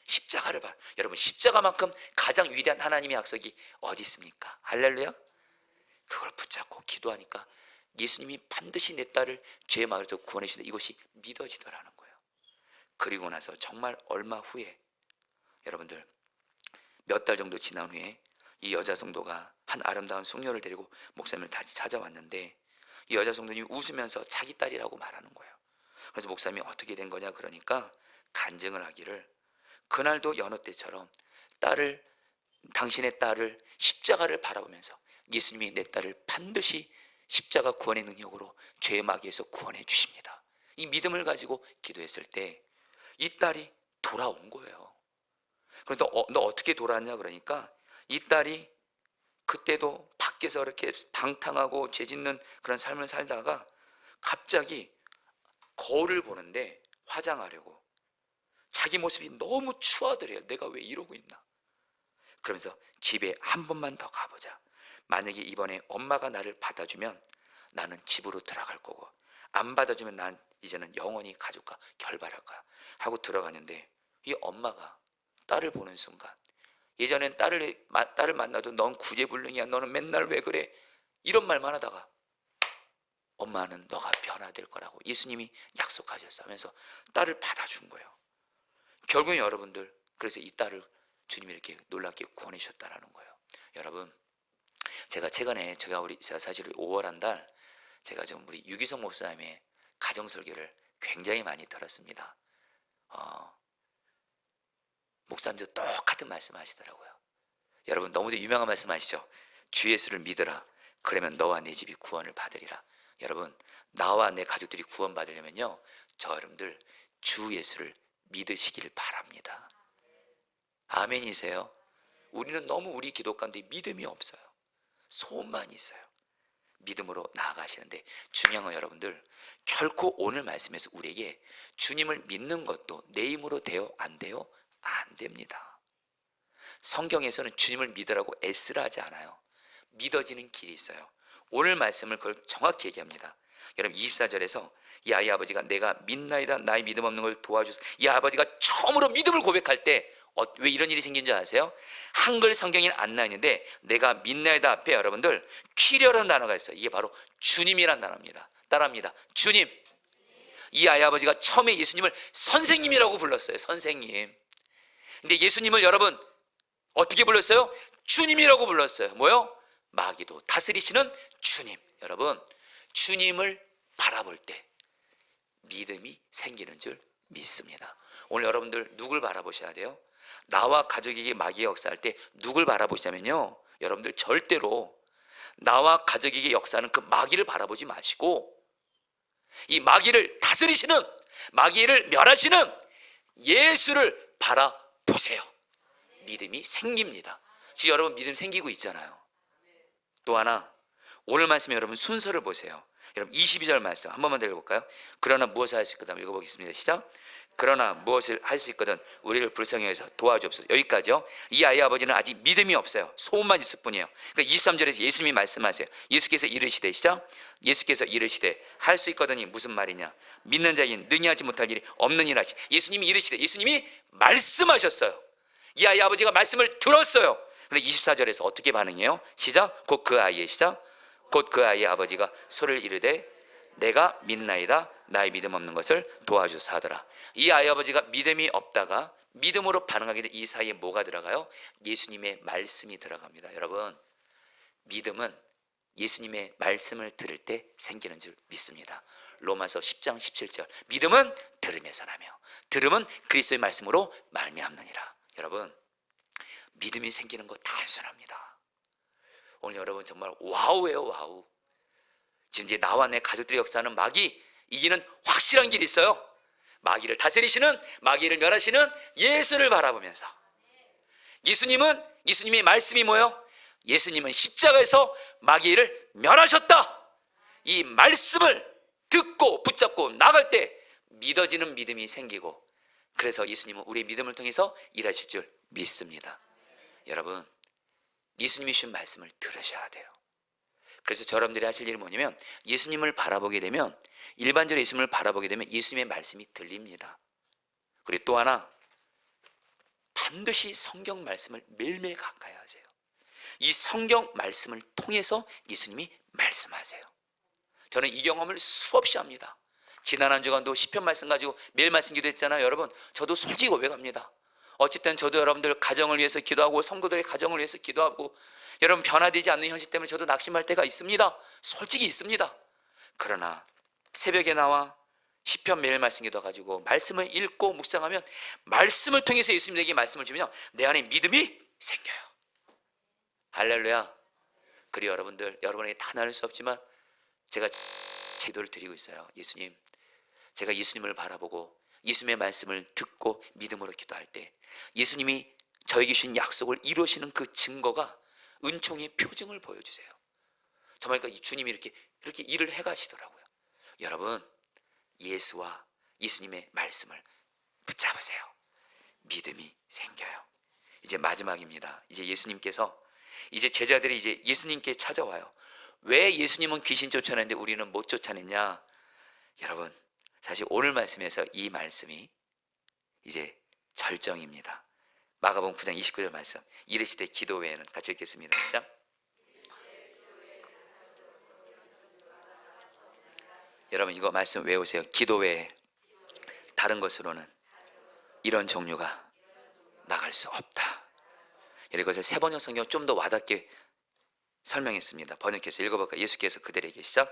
십자가를 봐. 여러분, 십자가만큼 가장 위대한 하나님의 약속이 어디 있습니까? 할렐루야. 그걸 붙잡고 기도하니까 예수님이 반드시 내 딸을 죄의 마귀로부터 구원해 주신다. 이것이 믿어지더라는 거예요. 그리고 나서 정말 얼마 후에 여러분들 몇 달 정도 지난 후에 이 여자 성도가 한 아름다운 숙녀를 데리고 목사님을 다시 찾아왔는데 이 여자 성도님이 웃으면서 자기 딸이라고 말하는 거예요. 그래서 목사님이 어떻게 된 거냐 그러니까 간증을 하기를 그날도 여느 때처럼 당신의 딸을 십자가를 바라보면서 예수님이 내 딸을 반드시 십자가 구원의 능력으로 죄의 마귀에서 구원해 주십니다. 이 믿음을 가지고 기도했을 때 이 딸이 돌아온 거예요. 그런데 너 어떻게 돌아왔냐 그러니까 이 딸이 그때도 밖에서 이렇게 방탕하고 죄 짓는 그런 삶을 살다가 갑자기 거울을 보는데 화장하려고 자기 모습이 너무 추하더래요. 내가 왜 이러고 있나. 그러면서 집에 한 번만 더 가보자. 만약에 이번에 엄마가 나를 받아주면 나는 집으로 들어갈 거고 안 받아주면 난 이제는 영원히 가족과 결발할 거야 하고 들어가는데 이 엄마가 딸을 보는 순간 예전엔 딸을 만나도 넌 구제불능이야, 너는 맨날 왜 그래, 이런 말만 하다가 엄마는 너가 변화될 거라고 예수님이 약속하셨어 하면서 딸을 받아준 거예요. 결국엔 여러분들 그래서 이 딸을 주님이 이렇게 놀랍게 구원해 주셨다라는 거예요. 여러분, 제가 최근에 제가 사실 5월 한 달 제가 좀 우리 유기성 목사님의 가정 설교를 굉장히 많이 들었습니다. 목사님도 똑같은 말씀하시더라고요. 여러분, 너무도 유명한 말씀하시죠. 주 예수를 믿으라. 그러면 너와 내 집이 구원을 받으리라. 여러분, 나와 내 가족들이 구원 받으려면요, 저 여러분들 주 예수를 믿으시길 바랍니다. 아멘이세요? 우리는 너무 우리 기도 가운데 믿음이 없어요. 소원만 있어요. 믿음으로 나아가시는데, 중요한 건 여러분들, 결코 오늘 말씀에서 우리에게 주님을 믿는 것도 내 힘으로 돼요? 안 돼요? 안 됩니다. 성경에서는 주님을 믿으라고 애쓰라 하지 않아요. 믿어지는 길이 있어요. 오늘 말씀을 그걸 정확히 얘기합니다. 여러분, 24절에서 이 아이 아버지가 내가 믿나이다 나의 믿음 없는 걸 도와주소서. 이 아버지가 처음으로 믿음을 고백할 때 왜 이런 일이 생긴 줄 아세요? 한글 성경에는 안 나와 있는데 내가 믿나이다 앞에 여러분들 퀴려라는 단어가 있어요. 이게 바로 주님이란 단어입니다. 따라합니다. 주님. 이 아이 아버지가 처음에 예수님을 선생님이라고 불렀어요. 선생님. 근데 예수님을 여러분 어떻게 불렀어요? 주님이라고 불렀어요. 뭐요? 마귀도 다스리시는 주님. 여러분, 주님을 바라볼 때 믿음이 생기는 줄 믿습니다. 오늘 여러분들 누굴 바라보셔야 돼요? 나와 가족에게 마귀가 역사할 때 누굴 바라보시냐면요, 여러분들 절대로 나와 가족에게 역사하는 그 마귀를 바라보지 마시고 이 마귀를 다스리시는, 마귀를 멸하시는 예수를 바라보세요. 믿음이 생깁니다. 지금 여러분 믿음 생기고 있잖아요. 또 하나, 오늘 말씀에 여러분 순서를 보세요. 여러분 22절 말씀 한 번만 더 읽어볼까요? 그러나 무엇을 할 수 있거든. 읽어보겠습니다. 시작. 그러나 무엇을 할 수 있거든 우리를 불쌍히 여기서 도와주옵소서. 여기까지요. 이 아이 아버지는 아직 믿음이 없어요. 소원만 있을 뿐이에요. 그러니까 23절에서 예수님이 말씀하세요. 예수께서 이르시되, 시작. 예수께서 이르시되 할 수 있거든이 무슨 말이냐? 믿는 자인 능히 하지 못할 일이 없느니라. 예수님이 이르시되, 예수님이 말씀하셨어요. 이 아이 아버지가 말씀을 들었어요. 그런데 24절에서 어떻게 반응해요? 시작. 곧 그 아이의, 시작. 곧 그 아이의 아버지가 소리를 이르되 내가 믿나이다 나의 믿음 없는 것을 도와주사 하더라. 이 아이 아버지가 믿음이 없다가 믿음으로 반응하게 된 이 사이에 뭐가 들어가요? 예수님의 말씀이 들어갑니다. 여러분, 믿음은 예수님의 말씀을 들을 때 생기는 줄 믿습니다. 로마서 10장 17절 믿음은 들음에서 나며 들음은 그리스도의 말씀으로 말미암느니라. 여러분, 믿음이 생기는 거 단순합니다. 오늘 여러분 정말 와우예요. 와우. 지금 이제 나와 내 가족들의 역사하는 마귀 이기는 확실한 길이 있어요. 마귀를 다스리시는, 마귀를 멸하시는 예수를 바라보면서, 예수님의 말씀이 뭐예요? 예수님은 십자가에서 마귀를 멸하셨다. 이 말씀을 듣고 붙잡고 나갈 때 믿어지는 믿음이 생기고, 그래서 예수님은 우리의 믿음을 통해서 일하실 줄 믿습니다. 여러분, 예수님이 주신 말씀을 들으셔야 돼요. 그래서 여러분들이 하실 일이 뭐냐면, 예수님을 바라보게 되면, 일반적으로 예수님을 바라보게 되면 예수님의 말씀이 들립니다. 그리고 또 하나, 반드시 성경 말씀을 매일매일 가까이 하세요. 이 성경 말씀을 통해서 예수님이 말씀하세요. 저는 이 경험을 수없이 합니다. 지난 한 주간도 시편 말씀 가지고 매일 말씀 기도했잖아요. 여러분, 저도 솔직히 고백합니다. 어쨌든 저도 여러분들 가정을 위해서 기도하고 성도들의 가정을 위해서 기도하고, 여러분 변화되지 않는 현실 때문에 저도 낙심할 때가 있습니다. 솔직히 있습니다. 그러나 새벽에 나와 시편 매일 말씀 기도가지고 말씀을 읽고 묵상하면, 말씀을 통해서 예수님에게 말씀을 주면 내 안에 믿음이 생겨요. 할렐루야. 그리고 여러분들, 여러분에게 다 나눌 수 없지만 제가 기도를 드리고 있어요. 예수님, 제가 예수님을 바라보고 예수님의 말씀을 듣고 믿음으로 기도할 때 예수님이 저에게 주신 약속을 이루시는 그 증거가 은총의 표징을 보여주세요. 정말 이 주님이 이렇게 일을 해가시더라고요. 여러분, 예수와 예수님의 말씀을 붙잡으세요. 믿음이 생겨요. 이제 마지막입니다. 이제 예수님께서, 이제 제자들이 이제 예수님께 찾아와요. 왜 예수님은 귀신 쫓아내는데 우리는 못 쫓아냈냐? 여러분, 사실 오늘 말씀에서 이 말씀이 이제 절정입니다. 마가복음 9장 29절 말씀, 이르시되 기도 외에는, 같이 읽겠습니다. 시작. 여러분 이거 말씀 외우세요. 기도 외에 다른 것으로는 이런 종류가 나갈 수 없다. 이것을 세 번역 성경 좀 더 와닿게 설명했습니다. 번역해서 읽어볼까요? 예수께서 그들에게 시작.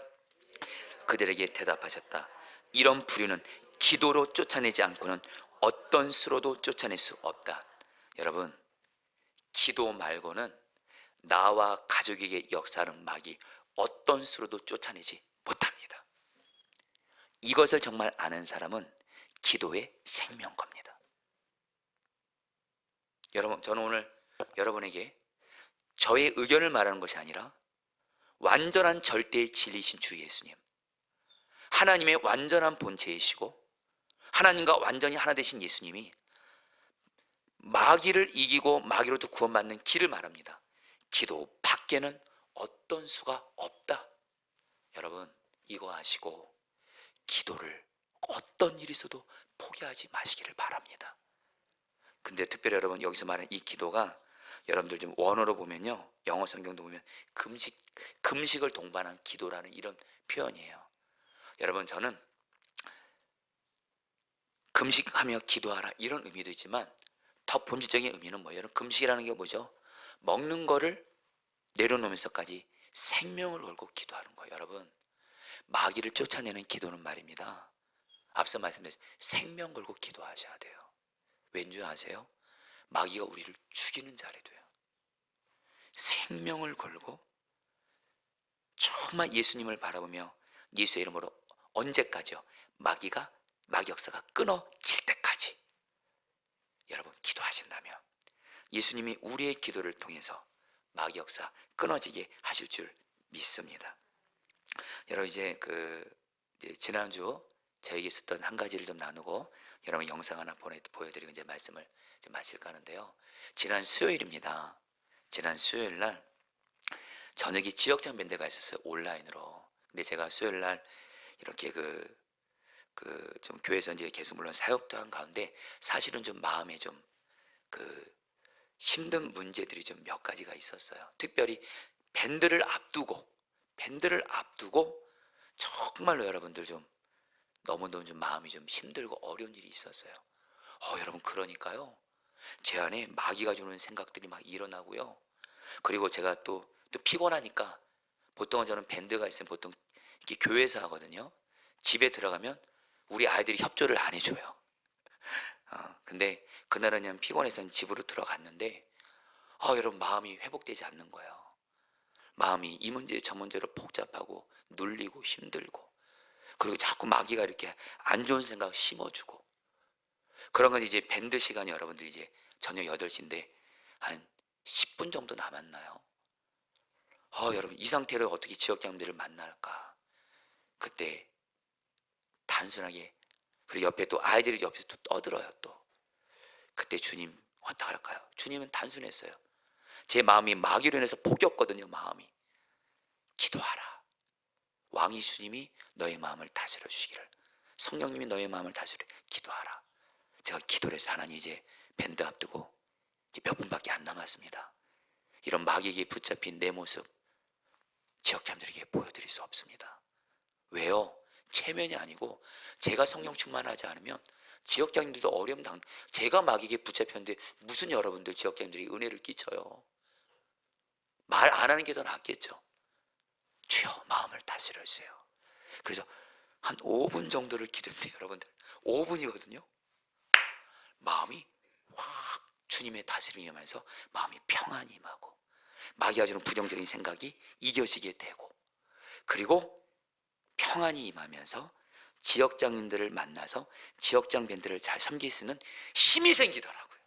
그들에게 대답하셨다. 이런 부류는 기도로 쫓아내지 않고는 어떤 수로도 쫓아낼 수 없다. 여러분, 기도 말고는 나와 가족에게 역사하는 마귀 어떤 수로도 쫓아내지 못합니다. 이것을 정말 아는 사람은 기도의 생명겁니다. 여러분, 저는 오늘 여러분에게 저의 의견을 말하는 것이 아니라 완전한 절대의 진리이신 주 예수님, 하나님의 완전한 본체이시고 하나님과 완전히 하나 되신 예수님이 마귀를 이기고 마귀로부터 구원받는 길을 말합니다. 기도 밖에는 어떤 수가 없다. 여러분, 이거 아시고 기도를 어떤 일이 있어도 포기하지 마시기를 바랍니다. 근데 특별히 여러분, 여기서 말하는 이 기도가 여러분들 좀 원어로 보면요, 영어 성경도 보면 금식을 동반한 기도라는 이런 표현이에요. 여러분, 저는 금식하며 기도하라 이런 의미도 있지만 더 본질적인 의미는 뭐예요? 여러분, 금식이라는 게 뭐죠? 먹는 거를 내려놓으면서까지 생명을 걸고 기도하는 거예요. 여러분, 마귀를 쫓아내는 기도는 말입니다, 앞서 말씀드린 생명 걸고 기도하셔야 돼요. 왠지 아세요? 마귀가 우리를 죽이는 자리 돼요. 생명을 걸고 정말 예수님을 바라보며 예수의 이름으로 언제까지요? 마귀 역사가 끊어질 때까지 여러분 기도하신다면 예수님이 우리의 기도를 통해서 마귀 역사 끊어지게 하실 줄 믿습니다. 여러분, 이제 지난주 저에게 있었던 한 가지를 좀 나누고 여러분 영상 하나 보여드리고 이제 말씀을 좀 마칠까 하는데요. 지난 수요일입니다. 지난 수요일 날 저녁에 지역장 밴드가 있었어요, 온라인으로. 근데 제가 수요일 날 이렇게 좀 교회에서 이제 계속 물론 사역도 한 가운데 사실은 좀 마음에 좀 힘든 문제들이 좀 몇 가지가 있었어요. 특별히 밴드를 앞두고 정말로 여러분들 좀 너무너무 좀 마음이 좀 힘들고 어려운 일이 있었어요. 여러분, 그러니까요, 제 안에 마귀가 주는 생각들이 막 일어나고요. 그리고 제가 또 피곤하니까 보통은 저는 밴드가 있으면 보통 이렇게 교회에서 하거든요. 집에 들어가면 우리 아이들이 협조를 안 해줘요. 근데 그날은 그냥 피곤해서 집으로 들어갔는데 여러분, 마음이 회복되지 않는 거예요. 마음이 이 문제 저 문제로 복잡하고 눌리고 힘들고, 그리고 자꾸 마귀가 이렇게 안 좋은 생각 심어주고, 그런 건 이제 밴드 시간이 여러분들 이제 저녁 8시인데 한 10분 정도 남았나요? 여러분, 이 상태로 어떻게 지역장들을 만날까? 그때 단순하게, 그리고 옆에 또 아이들이 옆에서 또 떠들어요. 또 그때 주님 어떡할까요? 주님은 단순했어요. 제 마음이 마귀로 인해서 포겼거든요. 마음이. 기도하라. 왕이 주님이 너의 마음을 다스려 주시기를, 성령님이 너의 마음을 다스려 기도하라. 제가 기도를 해서 하나님, 이제 밴드 앞두고 이제 몇 분밖에 안 남았습니다. 이런 마귀에게 붙잡힌 내 모습 지역장들에게 보여드릴 수 없습니다. 왜요? 체면이 아니고 제가 성령 충만하지 않으면 지역장님들도 어려움 제가 마귀에게 붙잡혔는데 무슨 여러분들 지역장님들이 은혜를 끼쳐요? 말 안 하는 게 더 낫겠죠. 주여, 마음을 다스려 주세요. 그래서 한 5분 정도를 기도했는데 여러분들 5분이거든요. 마음이 확 주님의 다스림이 임하면서 마음이 평안이 임하고 마귀가 주는 부정적인 생각이 이겨지게 되고, 그리고 평안이 임하면서 지역장님들을 만나서 지역장 밴드를 잘 섬길 수 있는 힘이 생기더라고요.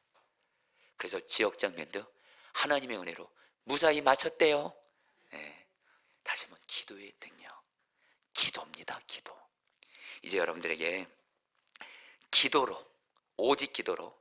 그래서 지역장 밴드 하나님의 은혜로 무사히 마쳤대요. 다시 한번 기도의 능력, 기도입니다. 기도. 이제 여러분들에게 기도로, 오직 기도로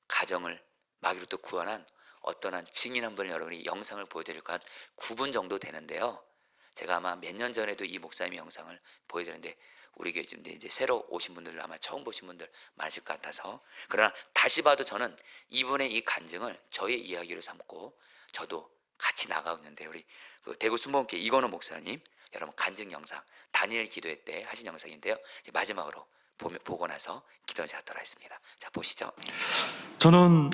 가정을 마귀로부터 구원한 어떤 한 증인 한 분을 여러분이 영상을 보여드릴까, 한 9분 정도 되는데요. 제가 아마 몇 년 전에도 이 목사님의 영상을 보여드렸는데 우리 교회 이제 새로 오신 분들, 아마 처음 보신 분들 많으실 것 같아서, 그러나 다시 봐도 저는 이분의 이 간증을 저의 이야기로 삼고 저도 같이 나가고 있는데, 우리 대구 순복음교회 이건호 목사님 여러분 간증 영상, 다니엘 기도회 때 하신 영상인데요. 이제 마지막으로 보고 나서 기도를 하도록 하겠습니다. 자, 보시죠. 저는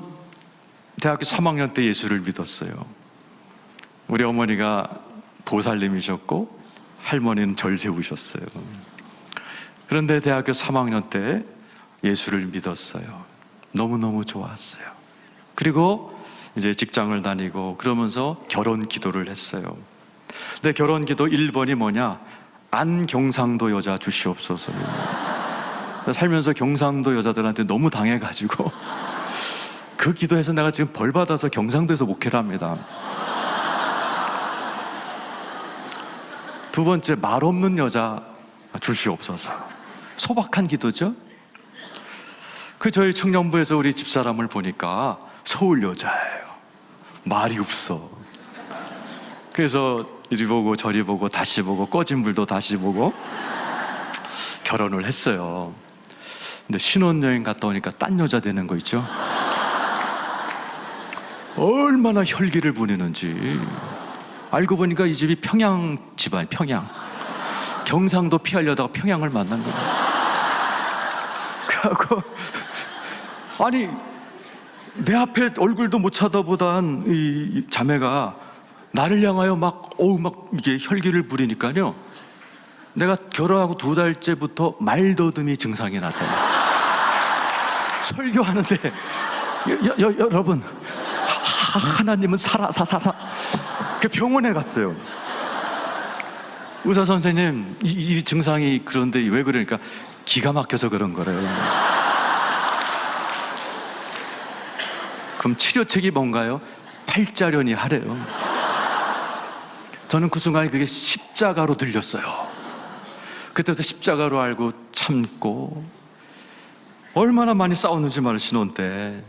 대학교 3학년 때 예수를 믿었어요. 우리 어머니가 보살님이셨고 할머니는 절 세우셨어요. 그런데 대학교 3학년 때 예수를 믿었어요. 너무너무 좋았어요. 그리고 이제 직장을 다니고 그러면서 결혼 기도를 했어요. 근데 결혼 기도 1번이 뭐냐? 안경상도 여자 주시옵소서. 살면서 경상도 여자들한테 너무 당해가지고 그 기도해서 내가 지금 벌 받아서 경상도에서 목회를 합니다. 두 번째, 말 없는 여자 주시옵소서. 소박한 기도죠. 그 저희 청년부에서 우리 집사람을 보니까 서울 여자예요. 말이 없어. 그래서 이리 보고 저리 보고 다시 보고 꺼진 불도 다시 보고 결혼을 했어요. 근데 신혼여행 갔다 오니까 딴 여자 되는 거 있죠. 얼마나 혈기를 부리는지. 알고 보니까 이 집이 평양 집안, 평양. 경상도 피하려다가 평양을 만난 거예요. 그래갖고 아니 내 앞에 얼굴도 못 쳐다보던 이 자매가 나를 향하여 막 이게 혈기를 부리니까요, 내가 결혼하고 2달째부터 말더듬이 증상이 나타났어요. 설교하는데 여러분, 하나님은 살아. 그 병원에 갔어요. 의사 선생님, 이 증상이 그런데 왜 그러니까 기가 막혀서 그런 거래요. 그럼 치료책이 뭔가요? 팔자련이 하래요. 저는 그 순간에 그게 십자가로 들렸어요. 그때부터 십자가로 알고 참고, 얼마나 많이 싸웠는지 말을 신혼 때.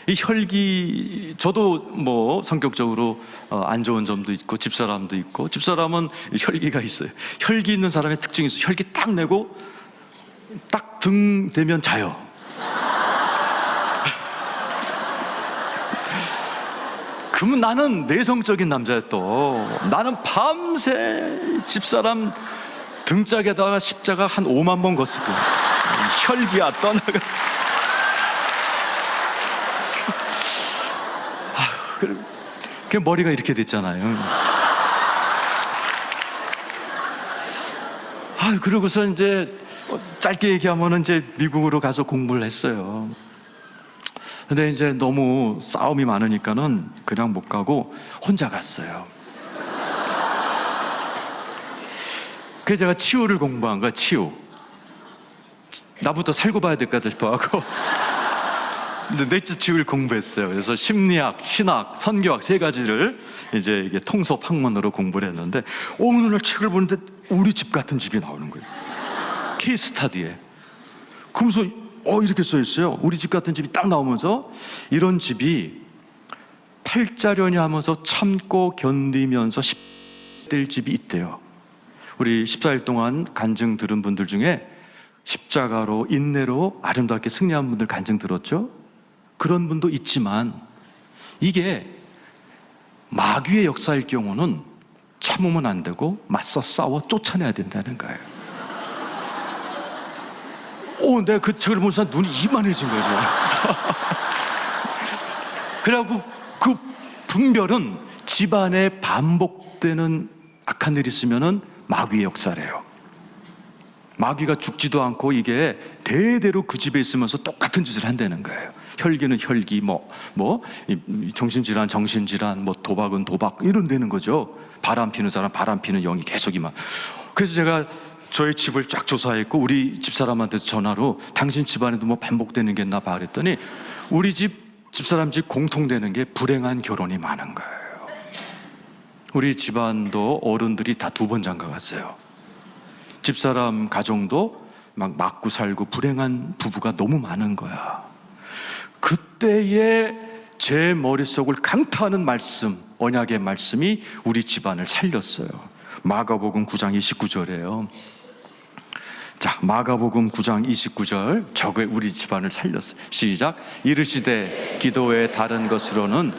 이 혈기, 저도 뭐 성격적으로 안 좋은 점도 있고 집사람도 있고, 집사람은 혈기가 있어요. 혈기 있는 사람의 특징이 있어요. 혈기 딱 내고 딱 등 대면 자요. 그러면 나는 내성적인 남자야. 또 나는 밤새 집사람 등짝에다가 십자가 한 5만 번 걷을 거야. 혈기야 떠나가. 그 머리가 이렇게 됐잖아요. 그러고서 이제 짧게 얘기하면 이제 미국으로 가서 공부를 했어요. 근데 이제 너무 싸움이 많으니까는 그냥 못 가고 혼자 갔어요. 그래서 제가 치유를 공부한 거야. 치유. 나부터 살고 봐야 될까 싶어갖고 근데 넷째 치유를 공부했어요. 그래서 심리학, 신학, 선교학 3가지를 이제 이게 통섭 학문으로 공부를 했는데, 어느 날 책을 보는데 우리 집 같은 집이 나오는 거예요. 케이스 스타디에. 그러면서 이렇게 써 있어요. 우리 집 같은 집이 딱 나오면서, 이런 집이 팔자련이 하면서 참고 견디면서 될 집이 있대요. 우리 14일 동안 간증 들은 분들 중에 십자가로 인내로 아름답게 승리한 분들 간증 들었죠? 그런 분도 있지만, 이게 마귀의 역사일 경우는 참으면 안 되고 맞서 싸워 쫓아내야 된다는 거예요. 내가 그 책을 보면서 눈이 이만해진 거죠. 그래갖고 그 분별은 집안에 반복되는 악한 일이 있으면은 마귀의 역사래요. 마귀가 죽지도 않고 이게 대대로 그 집에 있으면서 똑같은 짓을 한다는 거예요. 혈기는 혈기, 정신질환, 정신질환, 도박은 도박, 이런 되는 거죠. 바람 피는 사람, 바람 피는 영이 계속 이만. 그래서 제가 저희 집을 쫙 조사했고, 우리 집사람한테 전화로 당신 집안에도 뭐 반복되는 게 있나 봐 그랬더니, 우리 집사람 집 공통되는 게 불행한 결혼이 많은 거예요. 우리 집안도 어른들이 다 2번 장가 갔어요. 집사람 가정도 막 맞고 살고 불행한 부부가 너무 많은 거야. 그때에 제 머릿속을 강타하는 말씀, 언약의 말씀이 우리 집안을 살렸어요. 마가복음 9장 29절이에요. 자, 마가복음 9장 29절, 저게 우리 집안을 살렸어요. 시작. 이르시되 기도의 다른 것으로는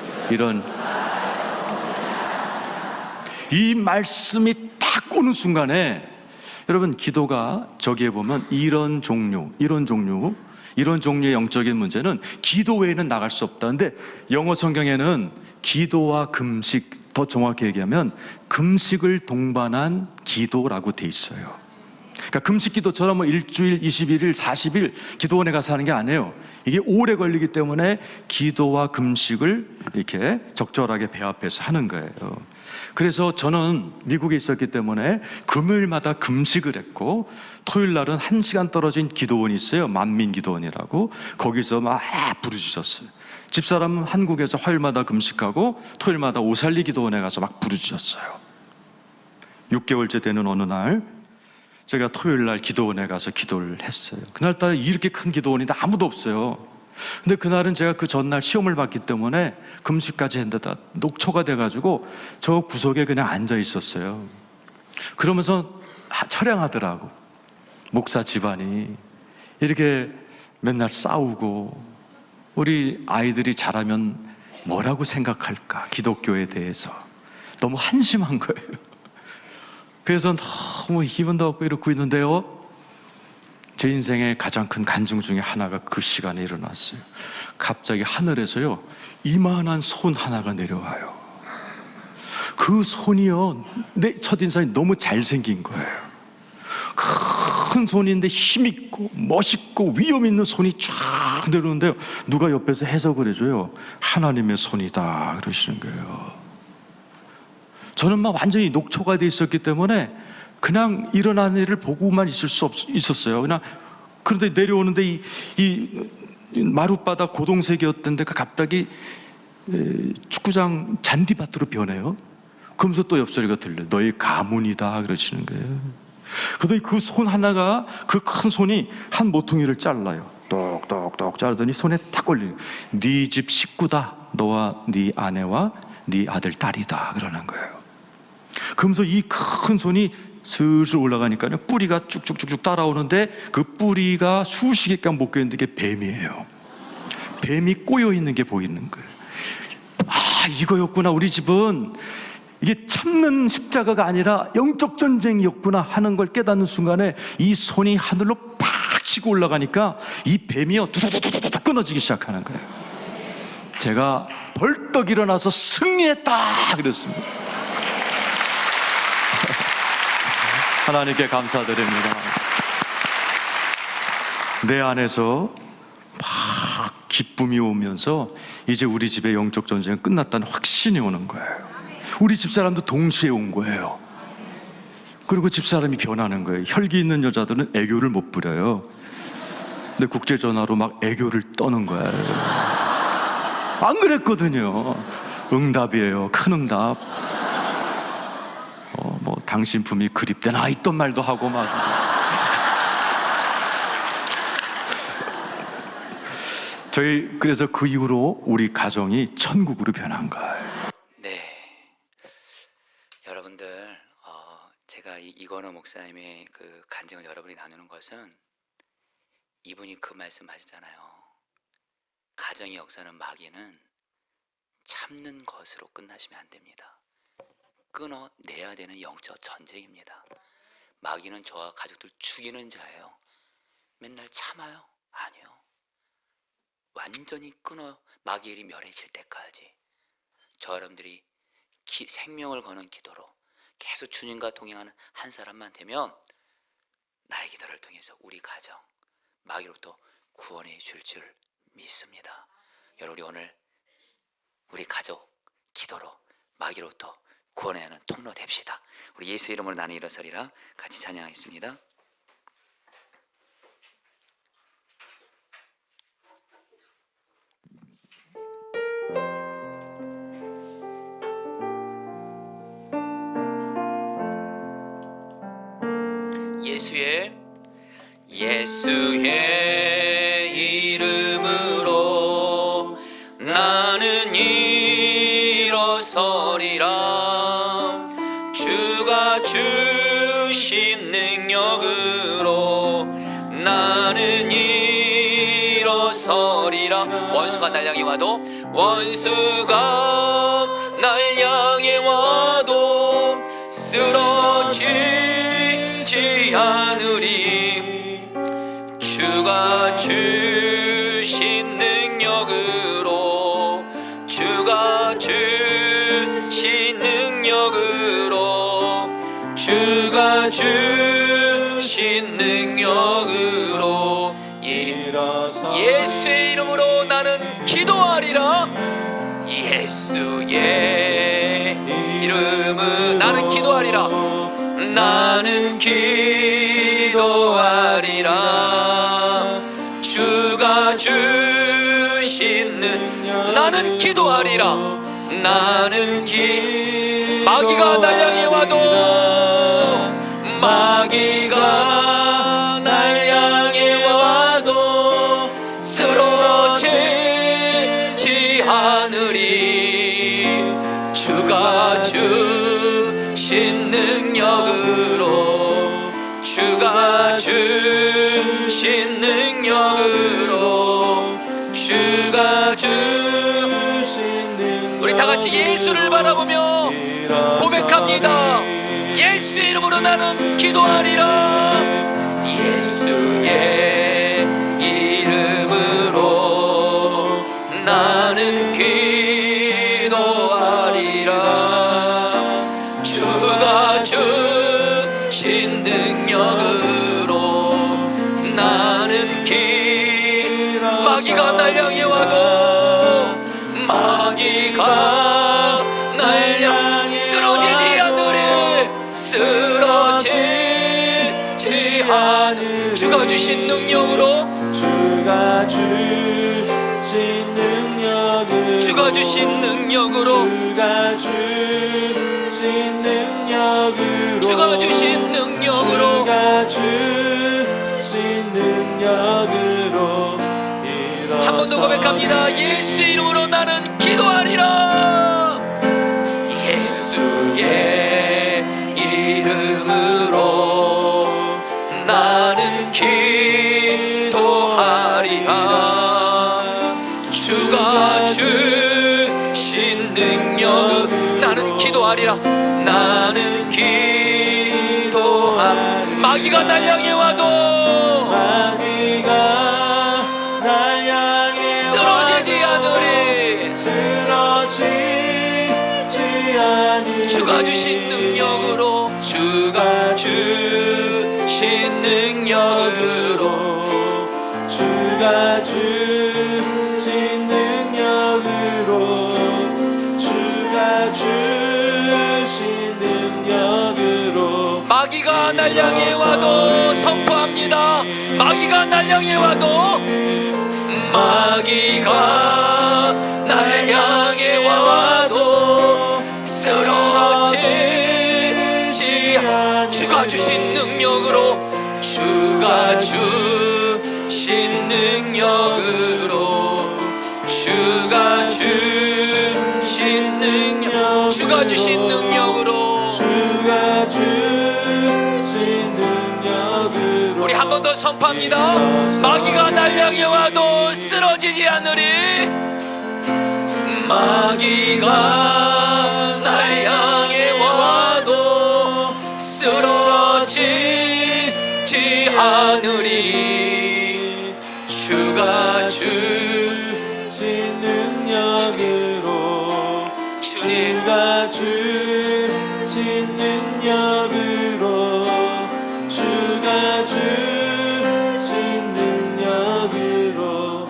이 말씀이 딱 오는 순간에, 여러분, 기도가 저기에 보면 이런 종류, 이런 종류의 영적인 문제는 기도 외에는 나갈 수 없다. 근데 영어 성경에는 기도와 금식, 더 정확히 얘기하면 금식을 동반한 기도라고 돼 있어요. 그러니까 금식 기도처럼 뭐 일주일, 21일, 40일 기도원에 가서 하는 게 아니에요. 이게 오래 걸리기 때문에 기도와 금식을 이렇게 적절하게 배합해서 하는 거예요. 그래서 저는 미국에 있었기 때문에 금요일마다 금식을 했고, 토요일 날은 1시간 떨어진 기도원이 있어요. 만민기도원이라고. 거기서 막 부르짖었어요. 집사람은 한국에서 화요일마다 금식하고 토요일마다 오살리 기도원에 가서 막 부르짖었어요. 6개월째 되는 어느 날 제가 토요일 날 기도원에 가서 기도를 했어요. 그날따라 이렇게 큰 기도원인데 아무도 없어요. 근데 그날은 제가 그 전날 시험을 봤기 때문에 금식까지 했는데 녹초가 돼가지고 저 구석에 그냥 앉아 있었어요. 그러면서 처량하더라고. 목사 집안이 이렇게 맨날 싸우고, 우리 아이들이 자라면 뭐라고 생각할까, 기독교에 대해서 너무 한심한 거예요. 그래서 너무 기분도 없고 이러고 있는데요, 제 인생의 가장 큰 간증 중에 하나가 그 시간에 일어났어요. 갑자기 하늘에서요, 이만한 손 하나가 내려와요. 그 손이요, 내 첫인상이 너무 잘생긴 거예요. 큰 손인데 힘있고 멋있고 위험 있는 손이 쫙 내려오는데요, 누가 옆에서 해석을 해줘요. 하나님의 손이다 그러시는 거예요. 저는 막 완전히 녹초가 돼 있었기 때문에 그냥 일어나는 일을 보고만 있을 수 있었어요. 그냥. 그런데 내려오는데 이 마룻바닥 고동색이었던 데가 갑자기 축구장 잔디밭으로 변해요. 그러면서 또 옆소리가 들려요. 너희 가문이다 그러시는 거예요. 그런데 그 손 하나가, 그 큰 손이 한 모퉁이를 잘라요. 똑똑똑 자르더니 손에 탁 걸리는 거예요. 네 집 식구다. 너와 네 아내와 네 아들 딸이다 그러는 거예요. 그러면서 이 큰 손이 슬슬 올라가니까요, 뿌리가 쭉쭉쭉쭉 따라오는데 그 뿌리가 수십 개가 묶여 있는데 이게 뱀이에요. 뱀이 꼬여 있는 게 보이는 거예요. 아, 이거였구나. 우리 집은 이게 참는 십자가가 아니라 영적 전쟁이었구나 하는 걸 깨닫는 순간에 이 손이 하늘로 팍 치고 올라가니까 이 뱀이요 두두두두두 끊어지기 시작하는 거예요. 제가 벌떡 일어나서 승리했다 그랬습니다. 하나님께 감사드립니다. 내 안에서 막 기쁨이 오면서 이제 우리 집의 영적 전쟁은 끝났다는 확신이 오는 거예요. 우리 집사람도 동시에 온 거예요. 그리고 집사람이 변하는 거예요. 혈기 있는 여자들은 애교를 못 부려요. 근데 국제전화로 막 애교를 떠는 거예요. 안 그랬거든요. 응답이에요. 큰 응답. 뭐 당신 품이 그립대나 있던 말도 하고 막. 저희 그래서 그 이후로 우리 가정이 천국으로 변한 거예요. 네, 여러분들, 제가 이건호 목사님의 그 간증을 여러분이 나누는 것은, 이분이 그 말씀 하시잖아요. 가정의 역사는, 마귀는 참는 것으로 끝나시면 안 됩니다. 끊어내야 되는 영적 전쟁입니다. 마귀는 저와 가족들 죽이는 자예요. 맨날 참아요? 아니요. 완전히 마귀의 일이 멸해질 때까지 저 여러분들이 생명을 거는 기도로 계속 주님과 동행하는 한 사람만 되면, 나의 기도를 통해서 우리 가정 마귀로부터 구원해 줄 줄 믿습니다. 여러분, 우리 오늘 우리 가족 기도로 마귀로부터 구원하는 통로 됩시다. 우리 예수 이름으로 나는 일어서리라 같이 찬양하겠습니다. 예수의 이름으로 나는 일어서리라. 주가 주신 능력으로 나는 일어서리라. 원수가 날 향해 와도, 원수가 날 향해 와도 쓰러지지 않으리. 주가 주 주신 능력으로 주가 주신 능력으로 주가 주신 능력으로 예수의 이름으로 나는 기도하리라. 예수의 이름은 나는 기도하리라. 나는 기도하리라. 주가 주신 나는 기도하리라. 나는 마귀가 날 향해 와도 마귀가 날 향해 와도 쓰러지지 않으리. 주가 주신 능력으로 주가 주신 능력으로 주가 주신 능력. 우리 다 같이 예수를 바라보며 고백합니다. 예수의 이름으로 나는 기도하리라. 예수의 이름으로 나는 기도하리라. 주가 주신 능력으로 나는 마귀가 날 향해 와도 마귀가 날 향해 쓰러지지 않으리. 쓰러지지 않으리. 주가 주신 능력으로 주가 주신 능력으로 주가 주신 능력으로 주가 주신 능력으로 주가 주신 능력으로 주가 주신 능력으로 한 번 더 고백합니다. 예수의 이름으로 나는 기도하리라. 예수의 이름으로 나는 기도하리라. 주가 주신 능력 나는 기도하리라. 나는 기도하리라. 마귀가 날 향해 와도 마귀가 날 향해 쓰러지지 않으리. 쓰러지지 않으리. 주가 주신 능력으로 주가 주신 능력으로 주가 주신 능력으로 주가 주신 능력으로 마귀가 날 향해 와도 선포합니다. 마귀가 날 향해 와도 마귀가 날 향해 와도 쓰러지지 않. 주가 주신 능력으로 주가 주신 능력으로 주가 주신 능력 주가 주신 능력으로 주가 주신 능력으로 우리 한 번 더 선포합니다. 마귀가 날 향해 와도 쓰러지지 않으리. 마귀가 날 향해 와도 쓰러지지 않으리. 주가 주신 능력으로 주가 주신 능력으로 주가 주신 능력으로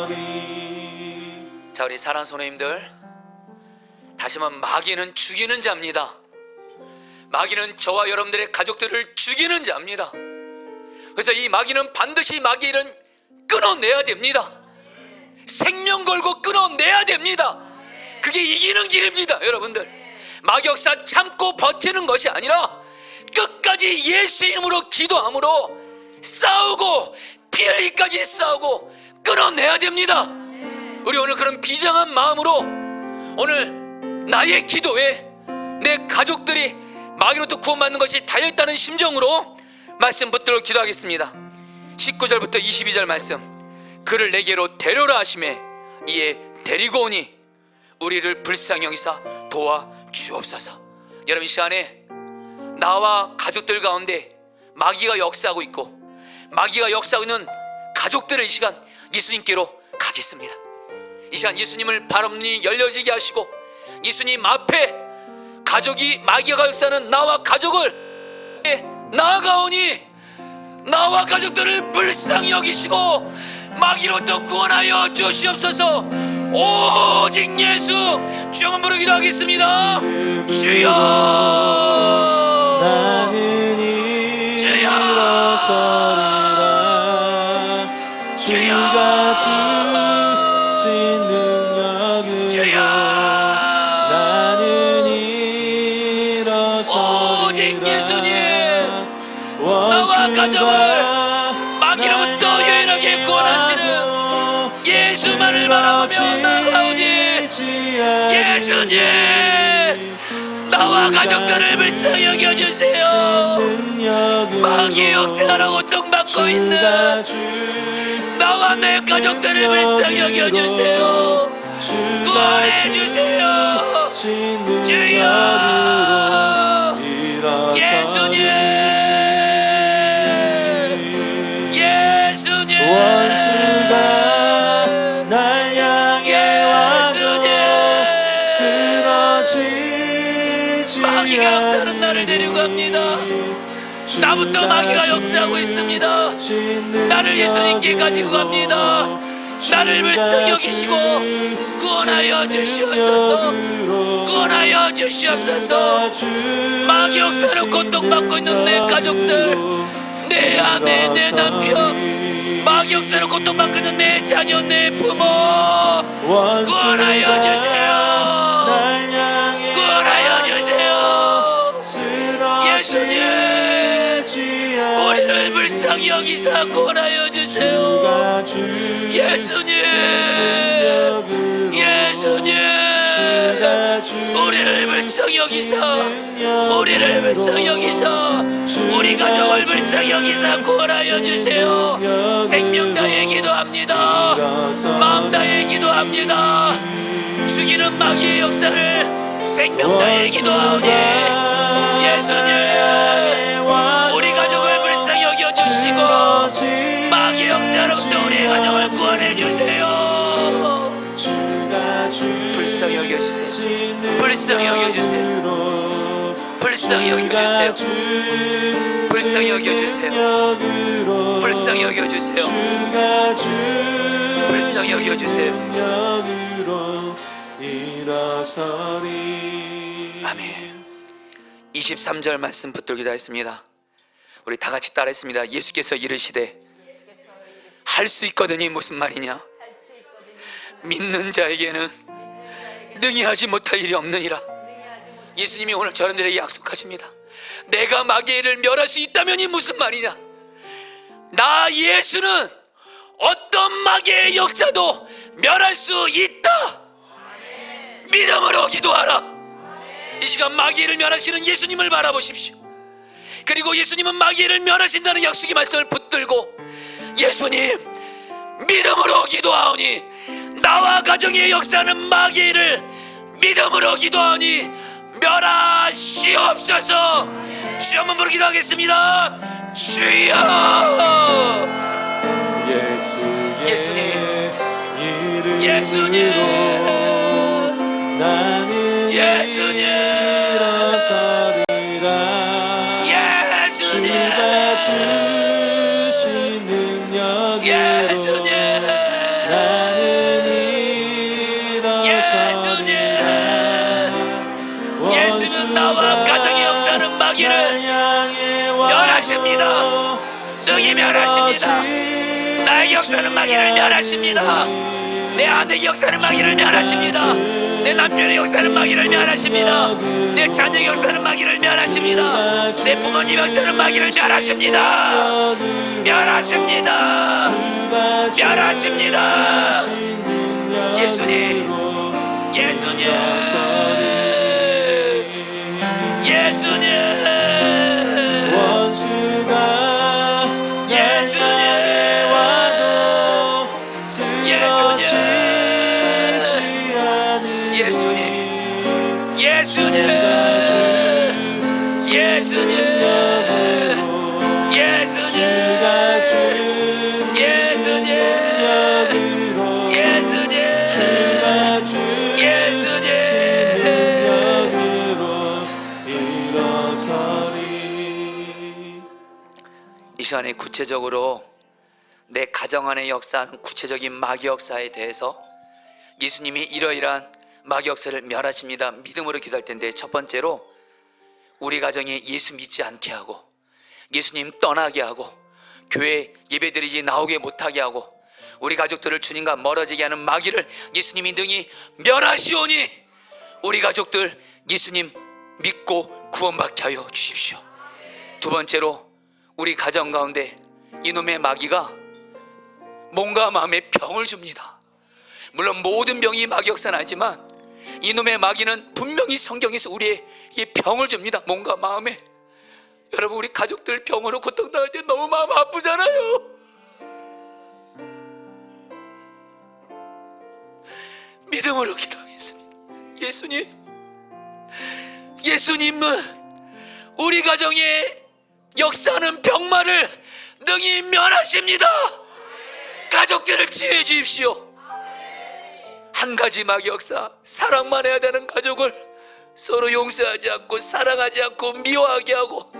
일어서리. 자, 우리 사랑하는 선생님들, 다시 한번 마귀는 죽이는 자입니다. 마귀는 저와 여러분들의 가족들을 죽이는 자입니다. 그래서 이 마귀는 반드시 마귀는 끊어내야 됩니다. 생명 걸고 끊어내야 됩니다. 그게 이기는 길입니다. 여러분들, 마귀 역사 참고 버티는 것이 아니라 끝까지 예수 이름으로 기도함으로 싸우고 피 흘리기까지 싸우고 끊어내야 됩니다. 우리 오늘 그런 비장한 마음으로 오늘 나의 기도에 내 가족들이 마귀로부터 구원받는 것이 달려있다는 심정으로 말씀 붙들어 기도하겠습니다. 19절부터 22절 말씀. 그를 내게로 데려라 하시매 이에 데리고 오니 우리를 불쌍히 여기사 도와 주옵소서. 여러분, 이 시간에 나와 가족들 가운데 마귀가 역사하고 있고 마귀가 역사하고 있는 가족들을 이 시간 예수님께로 가겠습니다. 이 시간 예수님을 바라문이 열려지게 하시고 예수님 앞에 가족이 마귀가 역사하는 나와 가족을 나아가오니 나와 가족들을 불쌍히 여기시고 마귀로부터 구원하여 주시옵소서. 오직 예수 주여 부르기도 하겠습니다. 주여 나는 일어서리라 주가 주신 능력으로 주여 나는 일어서리라 오직 예수님 나와 가정을 마귀로부터 유일하게 구원하시는 예수만을 바라보며 나아가오니 예수님 나와 가족들을 불쌍히 여겨주세요. 마귀의 역사로 고통받고 있는 나와 내 가족들을 불쌍히 여겨주세요. 구원해주세요. 주여 예수님 예수님 원수가 날 향해 와도 쓰러지지 마귀가 역사하는 나를 데리고 갑니다. 나부터 마귀가 역사하고 있습니다. 나를 예수님께 가지고 갑니다. 나를 불쌍히 여기시고 구원하여 주시옵소서. 구원하여 주시옵소서. 마귀 역사로 고통받고 있는 내 가족들, 내 아내, 내 남편, 마귀 역사로 고통받고 있는 내 자녀, 내 부모 구원하여 주세요. 구원하여 주세요. 예수님 우리를 불쌍히 여기사 구원하여 주세요. 예수님 예수님 우리를 불쌍히 여기사 우리를 불쌍히 여기사 우리 가족을 불쌍히 여기사 구원하여 주세요. 생명 다해 기도합니다. 마음 다해 기도합니다. 죽이는 마귀의 역사를 생명 다해 기도하오니 예수님 우리 가족을 불쌍히 여겨주시고 마귀의 역사로부터 우리 가정을 구원해 주세요. 불쌍히 여겨주세요. 불쌍히 여겨주세요. 불쌍히 여겨주세요. 불쌍히 여겨주세요. 불쌍히 여겨주세요. 불쌍히 여겨주세요. 아멘. 23절 말씀 붙들기도 했습니다. 우리 다 같이 따라했습니다. 예수께서 이르시되 할 수 있거든이 무슨 말이냐? 믿는 자에게는 능히 하지 못할 일이 없느니라. 예수님이 오늘 저런들에게 약속하십니다. 내가 마귀를 멸할 수 있다면이 무슨 말이냐? 나 예수는 어떤 마귀의 역사도 멸할 수 있다. 믿음으로 기도하라. 이 시간 마귀를 멸하시는 예수님을 바라보십시오. 그리고 예수님은 마귀를 멸하신다는 약속의 말씀을 붙들고 예수님 믿음으로 기도하오니 나와 가정의 역사는 마귀를 믿음으로 기도하오니 멸하시옵소서. 주여 한번 부르기도 하겠습니다. 주여 예수님 예수님 나는 예수님 일어서리라 예수님 주가 주신 능력으로 예수님 나는 예수님 일어서리라 예수는 나와 가정의 역사는 마귀를 멸하십니다. 능히 멸하십니다. 나의 역사는 마귀를 멸하십니다. 내 아내의 역사는 마귀를 멸하십니다. 내 남편의 역사는 마귀를 멸하십니다. 내 자녀의 역사는 마귀를 멸하십니다. 내 부모님 역사는 마귀를 멸하십니다. 멸하십니다. 멸하십니다. 예수님 예수님 예수님 원수가 예수님 와도 쓰러지지 않으니 예수님 예수님 예수님 예수님 예수님 시간에 구체적으로 내 가정 안에 역사하는 구체적인 마귀 역사에 대해서 예수님이 이러이러한 마귀 역사를 멸하십니다 믿음으로 기도할 텐데, 첫 번째로 우리 가정에 예수 믿지 않게 하고 예수님 떠나게 하고 교회 예배드리지 나오게 못하게 하고 우리 가족들을 주님과 멀어지게 하는 마귀를 예수님이 능히 멸하시오니 우리 가족들 예수님 믿고 구원받게 하여 주십시오. 두 번째로 우리 가정 가운데 이놈의 마귀가 몸과 마음에 병을 줍니다. 물론 모든 병이 마귀 역사는 아니지만 이놈의 마귀는 분명히 성경에서 우리의 이 병을 줍니다. 몸과 마음에. 여러분, 우리 가족들 병으로 고통당할 때 너무 마음 아프잖아요. 믿음으로 기도하겠습니다. 예수님은 우리 가정에 역사하는 병마를 능히 멸하십니다. 가족들을 치유해 주십시오. 한 가지 마귀 역사, 사랑만 해야 되는 가족을 서로 용서하지 않고 사랑하지 않고 미워하게 하고,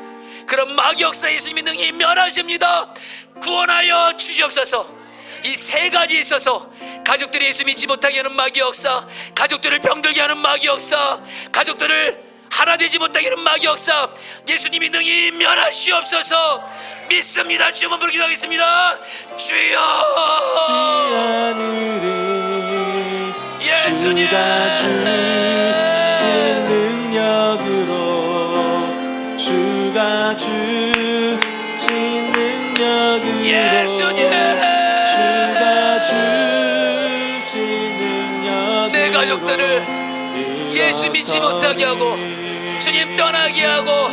그런 마귀 역사 예수님이 능히 멸하십니다. 구원하여 주시옵소서. 이 세 가지에 있어서 가족들이 예수 믿지 못하게 하는 마귀 역사, 가족들을 병들게 하는 마귀 역사, 가족들을 하나 되지 못하게 하는 마귀 역사, 예수님이 능히 멸하시옵소서. 믿습니다. 주여 한번 기도하겠습니다. 주여, 예수님, 주가 주신 능력으로, 주가 주신 능력으로, 예수님, 주가 주신 능력으로 내 가족들을 예수 믿지 못하게 하고 주님 떠나게 하고,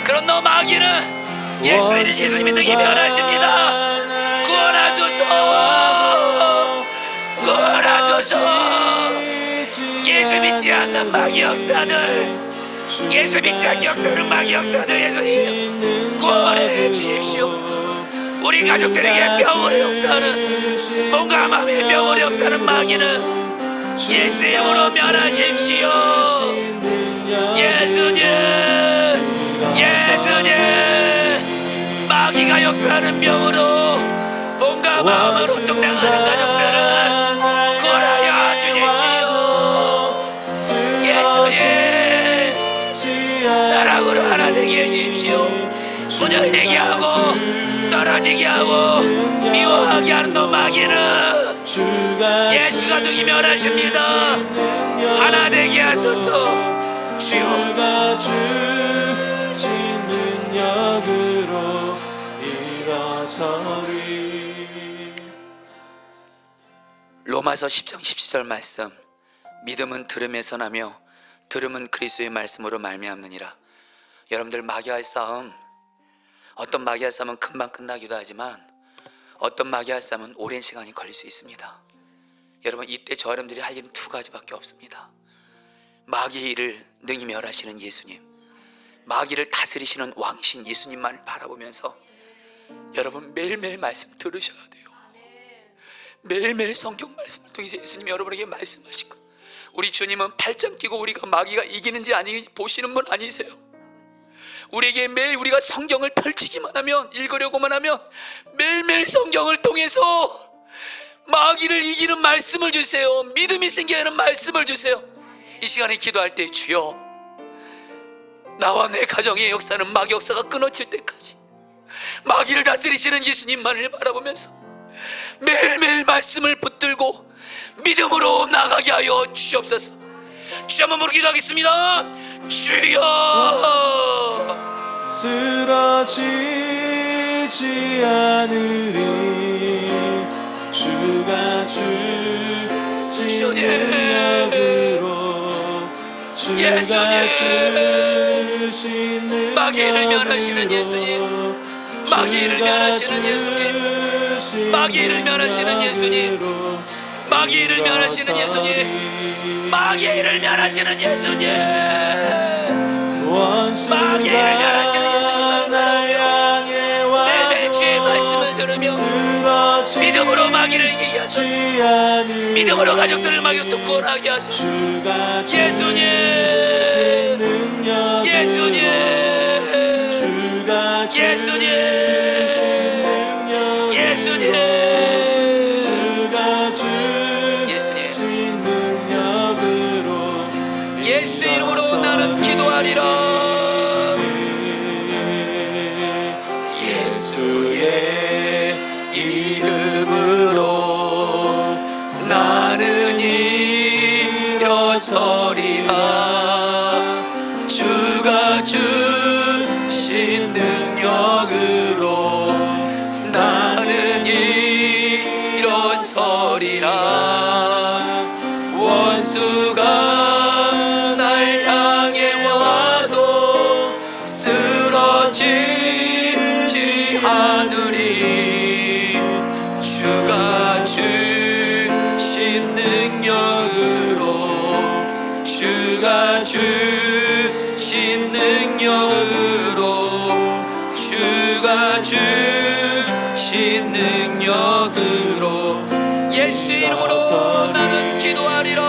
그런 너 마귀는 예수님이 능히 멸하십니다. 구원하소서, 구원하소서. 예수 믿지 않는 마귀 역사들, 예수 믿지 않게 역사하는 마귀 역사들 예수님 구원해 주십시오. 우리 가족들에게 병으로 역사하는, 몸과 마음의 병으로 역사하는 마귀는 예수의 이름으로 멸하십시오. 예수님, 마귀가 역사하는 병으로 몸과 마음을 혼동당하는 가족들은 구원하여 주십시오. 예수님, 사랑으로 하나 되게 해주십시오. 분열되게 하고 떨어지게 하고 미워하게 하는 너 마귀는 예수가 능히 멸하십니다. 하나 되게 하소서. 주여, 주가 주신 능력으로 일어서리. 로마서 10장 17절 말씀, 믿음은 들음에서 나며 들음은 그리스도의 말씀으로 말미암느니라. 여러분들, 마귀와의 싸움, 어떤 마귀와의 싸움은 금방 끝나기도 하지만 어떤 마귀와의 싸움은 오랜 시간이 걸릴 수 있습니다. 여러분, 이때 저 여러분들이 할 일은 두 가지밖에 없습니다. 마귀의 일을 능히 멸하시는 예수님, 마귀를 다스리시는 왕신 예수님만을 바라보면서 여러분 매일매일 말씀 들으셔야 돼요. 매일매일 성경 말씀을 통해서 예수님이 여러분에게 말씀하시고, 우리 주님은 팔짱 끼고 우리가 마귀가 이기는지 안 이기는지 보시는 분 아니세요. 우리에게 매일 우리가 성경을 펼치기만 하면, 읽으려고만 하면 매일매일 성경을 통해서 마귀를 이기는 말씀을 주세요. 믿음이 생기게 하는 말씀을 주세요. 이 시간에 기도할 때, 주여, 나와 내 가정의 역사는 마귀 역사가 끊어질 때까지 마귀를 다스리시는 예수님만을 바라보면서 매일매일 말씀을 붙들고 믿음으로 나가게 하여 주시옵소서. 주여, 한번 기도하겠습니다. 주여, 쓰러지지 않으리. 주가 주신 능력으로, 주가 주신 능력으로, 마귀를 멸하시는 예수님, 마귀를 멸하시는 예수님, 마귀를 멸하시는 예수님, 마귀를 멸하시는 예수님, 마귀를 멸하시는 예수님, 마귀를 멸하시는 예수님을 바라며 매일매일 주의 말씀을 들으며 믿음으로 마귀를 이기게 하소서. 믿음으로 가족들을 마귀로부터 구원하게 하소서. 예수님, 예수님, 예수님, 나는 기도하리라. 예수의 이름으로 나는 일어서리라. 주가 주신 능력으로 나는 일어서리라. 원수가 날 향해 와도 쓰러지지 않으리. 주가 주신 능력으로 주가 주신 능력으로 주가 주신 능력으로 예수 이름으로 나는 기도하리라.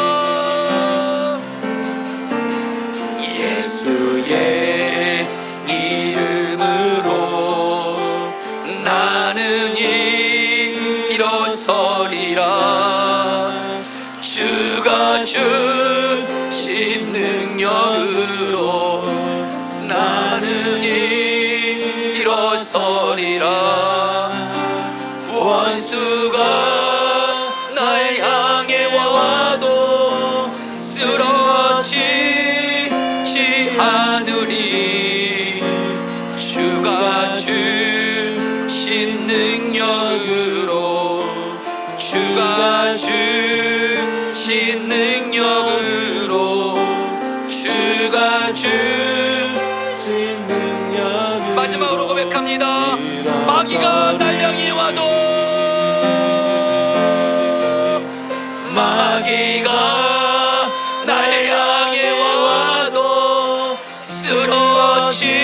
예수의 이름으로 나는 일어서리라. 주가 주신 능력으로 나는 일어서리라. 원수가 날 향해 와도 쓰러지지 않으리. 주가 주신 능력으로 주가 주신 능력으로 주가 주신 능력으로 마지막으로 고백합니다. 마귀가 날 향해 와도 마귀가 날 향해 와도 쓰러지지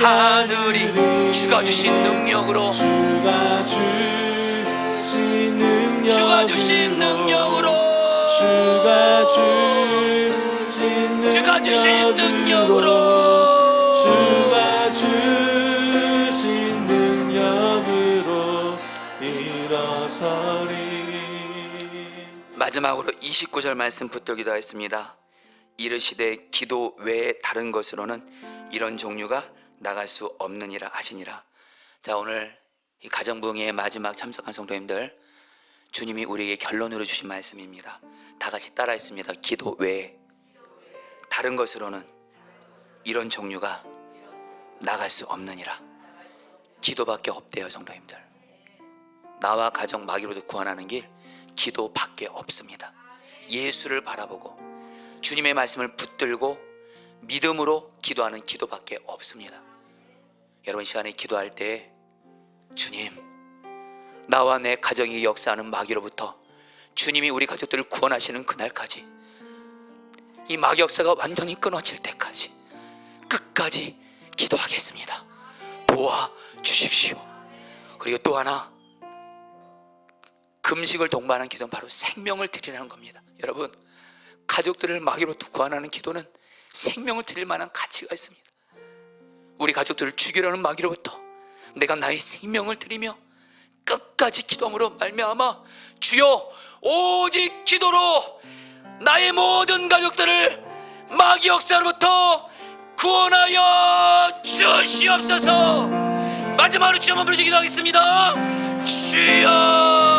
않으리. 주가 주신 능력으로 주가 주신 능력으로 주가 주신 능력으로 주가 주신 능력으로 일어서리. 마지막으로 29절 말씀 붙들어 기도하겠습니다. 이르시되 기도 외에 다른 것으로는 이런 종류가 나갈 수 없느니라 하시니라. 자, 오늘 이 가정부흥회의 마지막 참석한 성도님들, 주님이 우리에게 결론으로 주신 말씀입니다. 다 같이 따라 했습니다. 기도 외에 다른 것으로는 이런 종류가 나갈 수 없느니라. 기도밖에 없대요, 성도님들. 나와 가정 마귀로부터 구원하는 길, 기도밖에 없습니다. 예수를 바라보고 주님의 말씀을 붙들고 믿음으로 기도하는 기도밖에 없습니다. 여러분, 시간에 기도할 때 주님, 나와 내 가정이 역사하는 마귀로부터 주님이 우리 가족들을 구원하시는 그날까지, 이 마귀 역사가 완전히 끊어질 때까지 끝까지 기도하겠습니다. 도와주십시오. 그리고 또 하나, 금식을 동반하는 기도는 바로 생명을 드리라는 겁니다. 여러분, 가족들을 마귀로부터 구원하는 기도는 생명을 드릴 만한 가치가 있습니다. 우리 가족들을 죽이려는 마귀로부터 내가 나의 생명을 드리며 끝까지 기도함으로 말미암아 주여, 오직 기도로 나의 모든 가족들을 마귀 역사로부터 구원하여 주시옵소서. 마지막으로 주여 한번 부르시 기도하겠습니다. 주여.